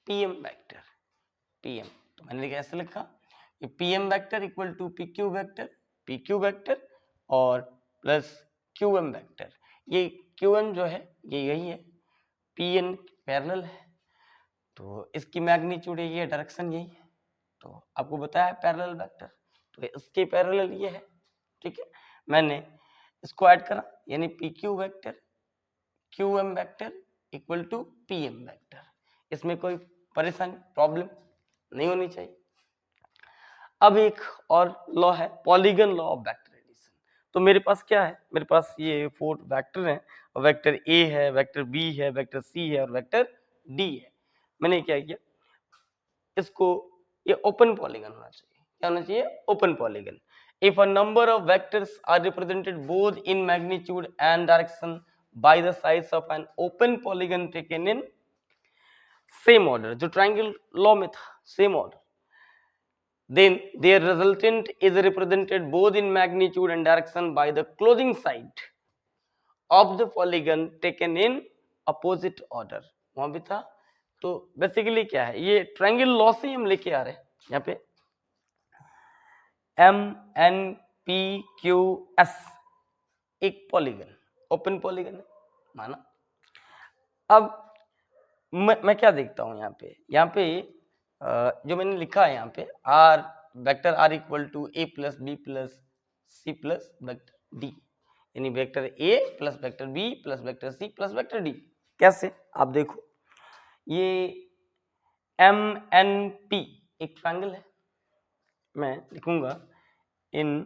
P M vector, P M तो मैंने ऐसे लिखा कि P M vector equal to P Q vector और plus Q M vector, ये क्यू एम जो है ये यही है, पी एन पैरेलल है तो इसकी मैग्नीट्यूड ये डायरेक्शन यही है, तो आपको बताया पैरेलल वेक्टर, तो इसके पैरेलल ये है, ठीक है। मैंने इसको ऐड करा यानी P Q vector Q M vector equal to P M vector, इसमें कोई परेशानी प्रॉब्लम नहीं होनी चाहिए। अब एक और लॉ है polygon law of vector addition, तो मेरे पास क्या है, मेरे पास ये 4 वेक्टर हैं, वेक्टर ए है, वेक्टर बी है, वेक्टर सी है और वेक्टर डी है। मैंने क्या किया, इसको ये ओपन पॉलीगन होना चाहिए, क्या होना चाहिए, open polygon. If a number of vectors are represented both in magnitude and direction by the sides of an open polygon taken in same order, जो ट्रायंगल लॉ में था same order, then their resultant is represented both in magnitude and direction by the closing side of the polygon taken in opposite order, वहां भी था। तो basically क्या है, ये ट्रायंगल लॉ से हम लेके आ रहे हैं, यहाँ पे M N P Q S एक पॉलीगन ओपन पॉलीगन है माना। अब मैं क्या देखता हूं यहाँ पे जो मैंने लिखा है यहाँ पे R vector are equal to A plus B plus C plus vector D, यानी vector A plus vector B plus vector C plus vector D. कैसे, आप देखो ये एम एन पी एक ट्रायंगल है, मैं लिखूंगा in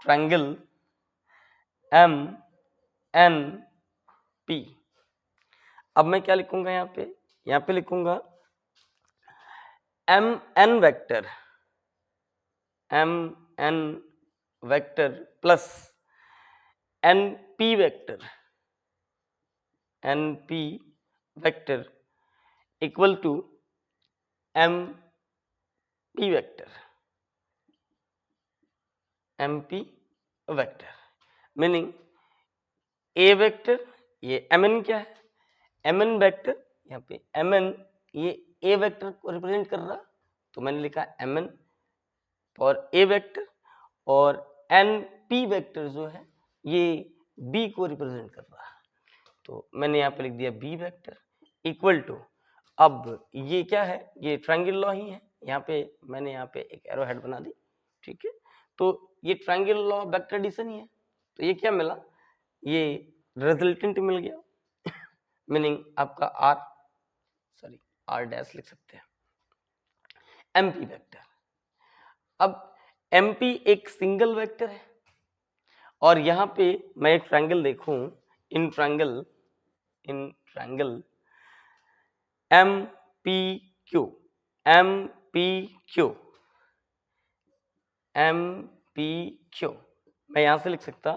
triangle M N P. अब मैं क्या लिखूंगा यहाँ पे लिखूंगा M N vector plus N P vector equal to M P vector meaning A vector, ये एम एन क्या है, एम एन वेक्टर, यहाँ पे एम एन ये ए वेक्टर को रिप्रेजेंट कर रहा, तो मैंने लिखा mn और ए वेक्टर, और np वेक्टर जो है ये b को रिप्रेजेंट कर रहा है, तो मैंने यहाँ पे लिख दिया b वेक्टर इक्वल टू, अब ये क्या है, ये ट्रायंगल लॉ ही है, यहाँ पे मैंने यहाँ पे एक एरो हेड बना दी, ठीक है, तो ये ट्रायंगल लॉ वेक्टर एडिशन ही है, तो ये क्या मिला, ये रिजल्टेंट मिल गया मीनिंग आपका आर डैश लिख सकते हैं, एमपी वेक्टर। अब एमपी एक सिंगल वेक्टर है, और यहां पे मैं एक ट्रायंगल देखूं, in triangle M P Q मैं यहां से लिख सकता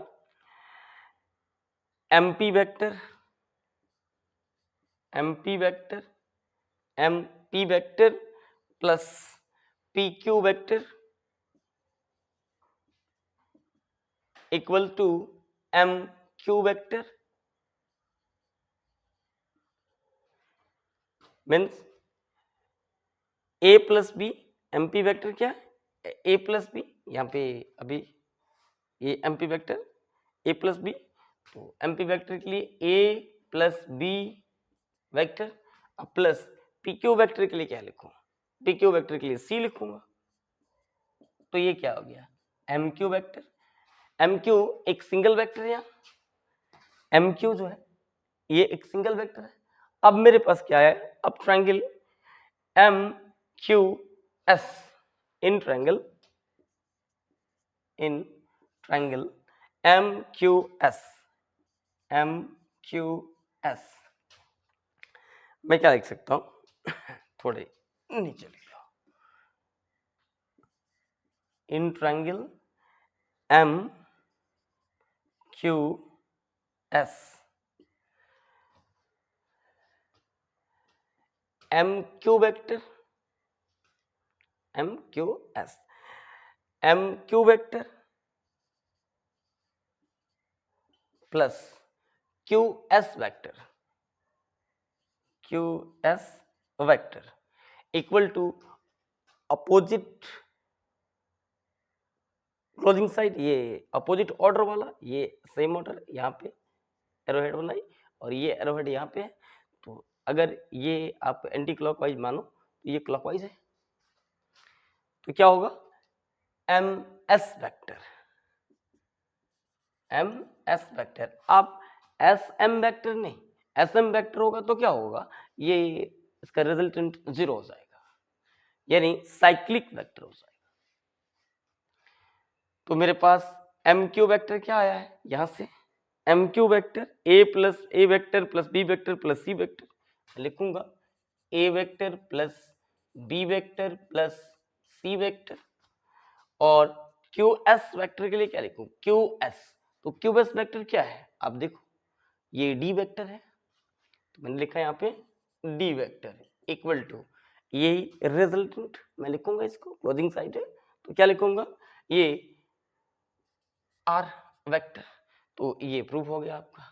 MP vector plus P Q vector equal to M Q vector, means A plus B, MP vector क्या है, ए प्लस बी, यहाँ पे अभी ये MP vector A plus B, तो एमपी वेक्टर के लिए ए प्लस बी वेक्टर, अब प्लस पीक्यू वेक्टर के लिए क्या लिखूं, पीक्यू वेक्टर के लिए सी लिखूंगा, तो ये क्या हो गया M Q vector. M Q एक सिंगल वेक्टर है, यहाँ एम क्यू जो है ये एक सिंगल वेक्टर है। अब मेरे पास क्या है, अब triangle M Q S, in triangle M Q S मैं क्या लिख सकता हूं थोड़े नीचे लिख लो, in triangle M Q S, M Q vector M Q vector plus Q S vector equal to opposite closing side, ये अपोजिट ऑर्डर वाला, ये सेम ऑर्डर, यहाँ पे एरोहेड बनाई और ये एरोहेड यहाँ पे है, तो अगर ये आप एंटी क्लॉकवाइज मानो तो ये क्लॉकवाइज है, तो क्या होगा एम एस वेक्टर, आप एस एम वेक्टर नहीं, एस एम वेक्टर होगा तो क्या होगा, ये इसका रिजल्टेंट 0 हो जाएगा, यानी साइक्लिक वेक्टर हो जाएगा। तो मेरे पास एम क्यू वेक्टर क्या आया है, यहां से M Q vector A vector plus B vector plus C vector लिखूंगा, A vector plus B vector plus C vector, और क्यू एस वेक्टर के लिए क्या लिखूं, क्यू एस, तो क्यू एस वेक्टर क्या है, आप देखो ये डी वेक्टर है, तो मैंने लिखा यहाँ पे डी वेक्टर इक्वल टू यही रिजल्टेंट, मैं लिखूंगा इसको क्लोजिंग साइड है, तो क्या लिखूंगा ये आर वेक्टर, तो ये प्रूफ हो गया आपका,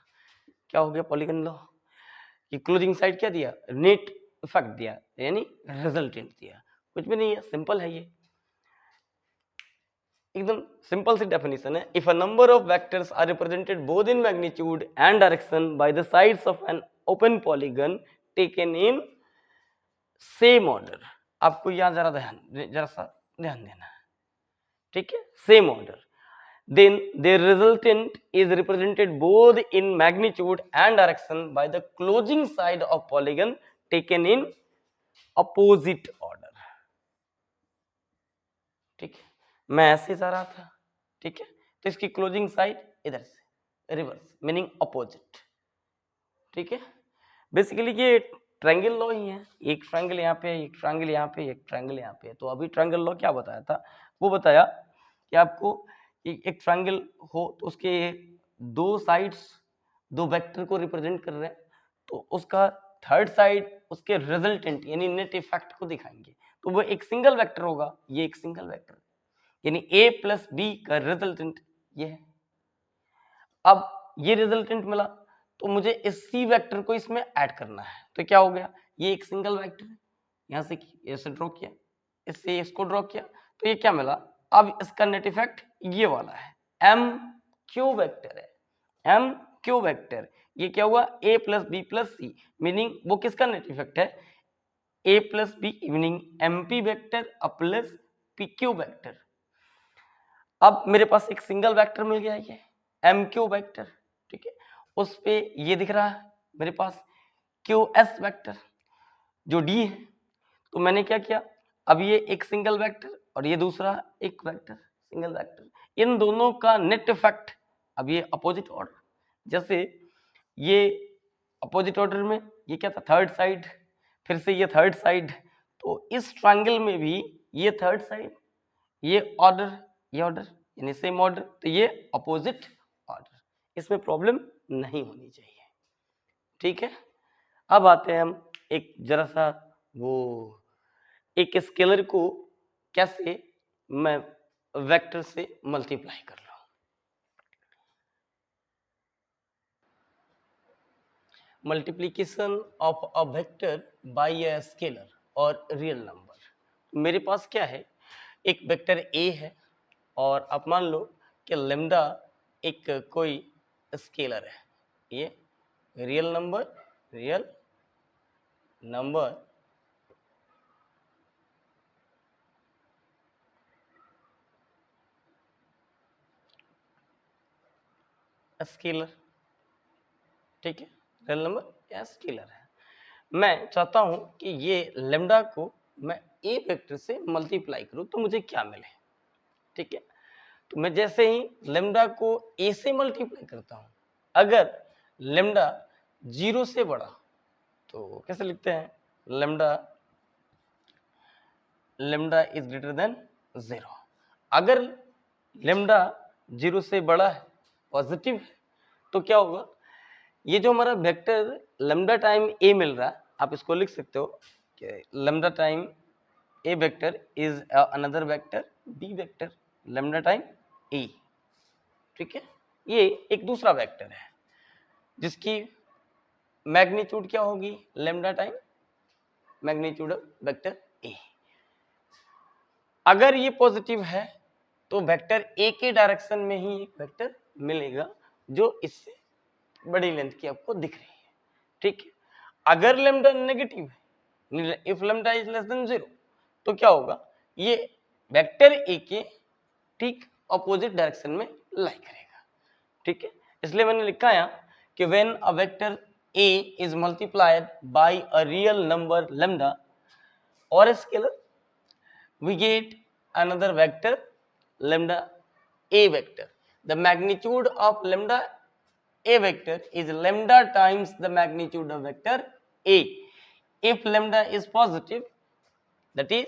क्या हो गया पॉलीगन लॉ, कि क्लोजिंग साइड क्या दिया, नेट इफेक्ट दिया, यानी रिजल्टेंट दिया, कुछ भी नहीं है, सिंपल है, ये एकदम सिंपल सी डेफिनेशन है। If a number of vectors are represented both in magnitude and direction by the sides of an open polygon taken in same order, आपको यहाँ जरा सा ध्यान देना है, ठीक है, same order, then their resultant is represented both in magnitude and direction by the closing side of polygon taken in opposite order, ठीक है, मैं ऐसे जा रहा था, ठीक है, तो इसकी क्लोजिंग साइड इधर से रिवर्स मीनिंग अपोजिट, ठीक है, बेसिकली ये ट्रायंगल लॉ ही है, एक ट्रायंगल यहाँ पे, एक ट्रायंगल यहाँ पे, एक ट्रायंगल यहाँ पे, तो अभी ट्रायंगल लॉ क्या बताया था, वो बताया कि आपको एक ट्रायंगल हो तो उसके दो साइड्स दो वेक्टर को रिप्रेजेंट कर रहे हैं, तो उसका थर्ड साइड उसके रिजल्टेंट यानी नेट इफेक्ट को दिखाएंगे, तो वो एक सिंगल वेक्टर होगा, ये एक सिंगल वेक्टर, यानी a प्लस बी का रिजल्टेंट ये है। अब ये रिजल्टेंट मिला तो मुझे इस सी वेक्टर को इसमें ऐड करना है, तो क्या हो गया, ये एक सिंगल वेक्टर है, यहाँ से ऐसे ड्रॉ किया, इससे इसको ड्रॉ किया, तो ये क्या मिला, अब इसका नेट इफेक्ट ये वाला है, एम क्यू वेक्टर है, एम क्यू वेक्टर, ये क्या हुआ, A plus B plus C, meaning वो किसका नेट इफेक्ट है, A plus B, meaning M P vector plus P Q vector. अब मेरे पास एक सिंगल वेक्टर मिल गया, ये एम क्यू वेक्टर, ठीक है, उस पे ये दिख रहा है मेरे पास क्यू एस वेक्टर जो डी है, तो मैंने क्या किया, अब ये एक सिंगल वेक्टर और ये दूसरा एक वेक्टर सिंगल वेक्टर, इन दोनों का नेट इफेक्ट, अब ये अपोजिट ऑर्डर, जैसे ये अपोजिट ऑर्डर में ये क्या था, थर्ड साइड, फिर से ये थर्ड साइड, तो इस ट्रायंगल में भी ये थर्ड साइड, ये ऑर्डर, ये ऑर्डर, यानी सेम ऑर्डर, तो ये अपोजिट ऑर्डर, इसमें प्रॉब्लम नहीं होनी चाहिए, ठीक है। अब आते हैं हम एक जरा सा वो एक स्केलर को कैसे मैं वेक्टर से मल्टीप्लाई कर लूं। Multiplication of a vector by a scalar और रियल नंबर। मेरे पास क्या है, एक वेक्टर ए है और आप मान लो कि लेम्डा एक कोई स्केलर है, ये रियल नंबर स्केलर, ठीक है, रियल नंबर या स्केलर है। मैं चाहता हूं कि ये लेम्डा को मैं ए वेक्टर से मल्टीप्लाई करूं तो मुझे क्या मिले, ठीक है। तो मैं जैसे ही लेम्डा को ए से मल्टीप्लाई करता हूं, अगर लेम्डा 0 से बड़ा तो कैसे लिखते हैं, लेम्डा इज ग्रेटर देन 0। अगर लेम्डा 0 से बड़ा है, पॉजिटिव है, तो क्या होगा, ये जो हमारा वेक्टर लेम्डा टाइम ए मिल रहा है, आप इसको लिख सकते हो कि lambda time A vector is another vector B vector lambda time A, ठीक है। ये एक दूसरा वेक्टर है जिसकी मैग्नीट्यूड क्या होगी, lambda time magnitude of vector ए। अगर ये पॉजिटिव है तो वेक्टर ए के डायरेक्शन में ही एक वेक्टर मिलेगा जो इससे बड़ी लेंथ की आपको दिख रही है, ठीक है। अगर लेम्डा नेगेटिव है, if lambda is less than 0, तो क्या होगा, ये वेक्टर ए के ठीक अपोजिट डायरेक्शन में लाई करेगा, ठीक है। इसलिए मैंने लिखा यहाँ कि when a vector A is multiplied by a real number lambda और a scalar, we get another vector lambda a vector. The magnitude of lambda a vector is lambda times the magnitude of vector a. If lambda is positive, that is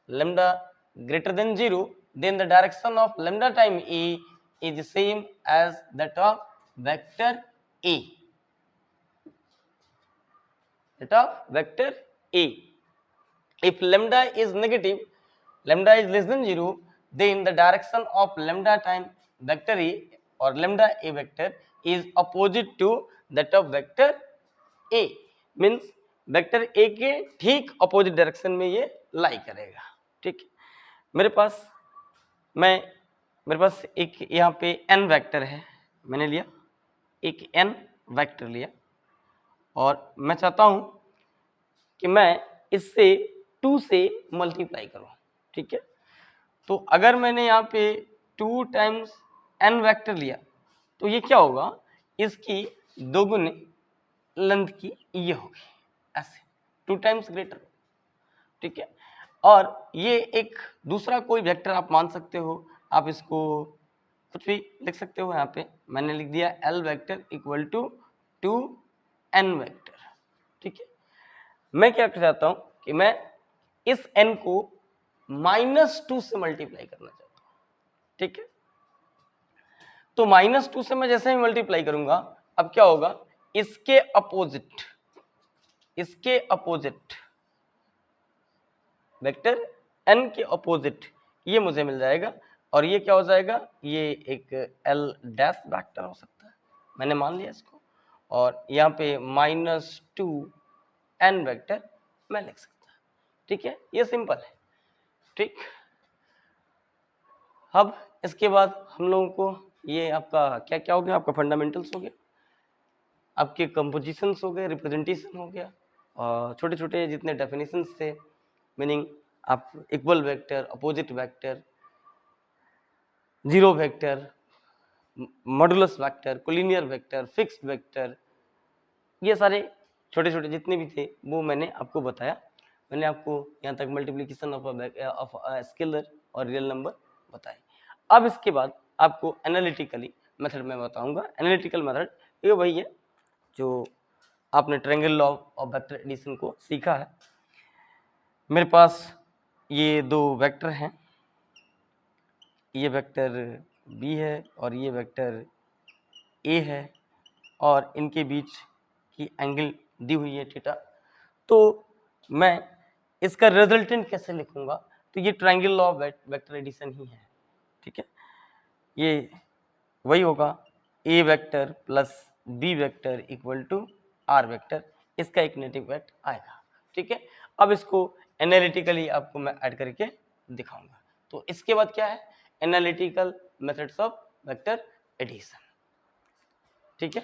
lambda greater than 0, then the direction of lambda time a is same as that of vector a. That of vector a. If lambda is negative, lambda is less than 0, then the direction of lambda time vector a or lambda a vector is opposite to that of vector a. Means vector A के ठीक opposite direction में ये लाई करेगा, ठीक है। मेरे पास एक यहाँ पे n वेक्टर है, मैंने लिया एक n वेक्टर लिया और मैं चाहता हूं कि मैं इससे 2 से मल्टीप्लाई करूं, ठीक है। तो अगर मैंने यहाँ पे 2 टाइम्स n वेक्टर लिया तो ये क्या होगा, इसकी दोगुनी लेंथ की ये होगी, ऐसे 2 टाइम्स ग्रेटर, ठीक है। और ये एक दूसरा कोई वेक्टर आप मान सकते हो, आप इसको कुछ भी लिख सकते हो। यहाँ पे मैंने लिख दिया l vector equal to 2n vector, ठीक है। मैं क्या चाहता हूं कि मैं इस n को -2 से मल्टीप्लाई करना चाहता हूं, ठीक है। तो -2 से मैं जैसे ही मल्टीप्लाई करूंगा, अब क्या होगा, इसके अपोजिट वेक्टर n के अपोजिट ये मुझे मिल जाएगा और ये क्या हो जाएगा, ये एक l डैश वेक्टर हो सकता है, मैंने मान लिया इसको, और यहाँ पे -2n वेक्टर मैं लिख सकता हूँ। ठीक है, ये सिंपल है। ठीक, अब इसके बाद हम लोगों को ये आपका क्या क्या हो गया, आपका फंडामेंटल्स हो गया, आपके कंपोजिशंस हो गए, रिप्रेजेंटेशन हो गया, और छोटे छोटे जितने डेफिनेशंस थे, मीनिंग आप equal vector, opposite vector, zero vector, modulus vector, collinear vector, fixed vector, ये सारे छोटे छोटे जितने भी थे वो मैंने आपको बताया। मैंने आपको यहाँ तक मल्टीप्लिकेशन ऑफ स्केलर और रियल नंबर बताए। अब इसके बाद आपको एनालिटिकली मेथड में बताऊंगा। एनालिटिकल मेथड ये वही है जो आपने triangle law of vector addition को सीखा है। मेरे पास ये दो वेक्टर हैं, ये वेक्टर b है और ये वेक्टर a है, और इनके बीच की एंगल दी हुई है थीटा। तो मैं इसका रिजल्टेंट कैसे लिखूंगा, तो ये triangle law of vector addition ही है। ठीक है, ये वही होगा, a vector plus b vector equal to r vector, इसका एक नेटिव वेक्ट आएगा। ठीक है, अब इसको एनालिटिकली आपको मैं ऐड करके दिखाऊंगा। तो इसके बाद क्या है, analytical methods of vector addition. ठीक है।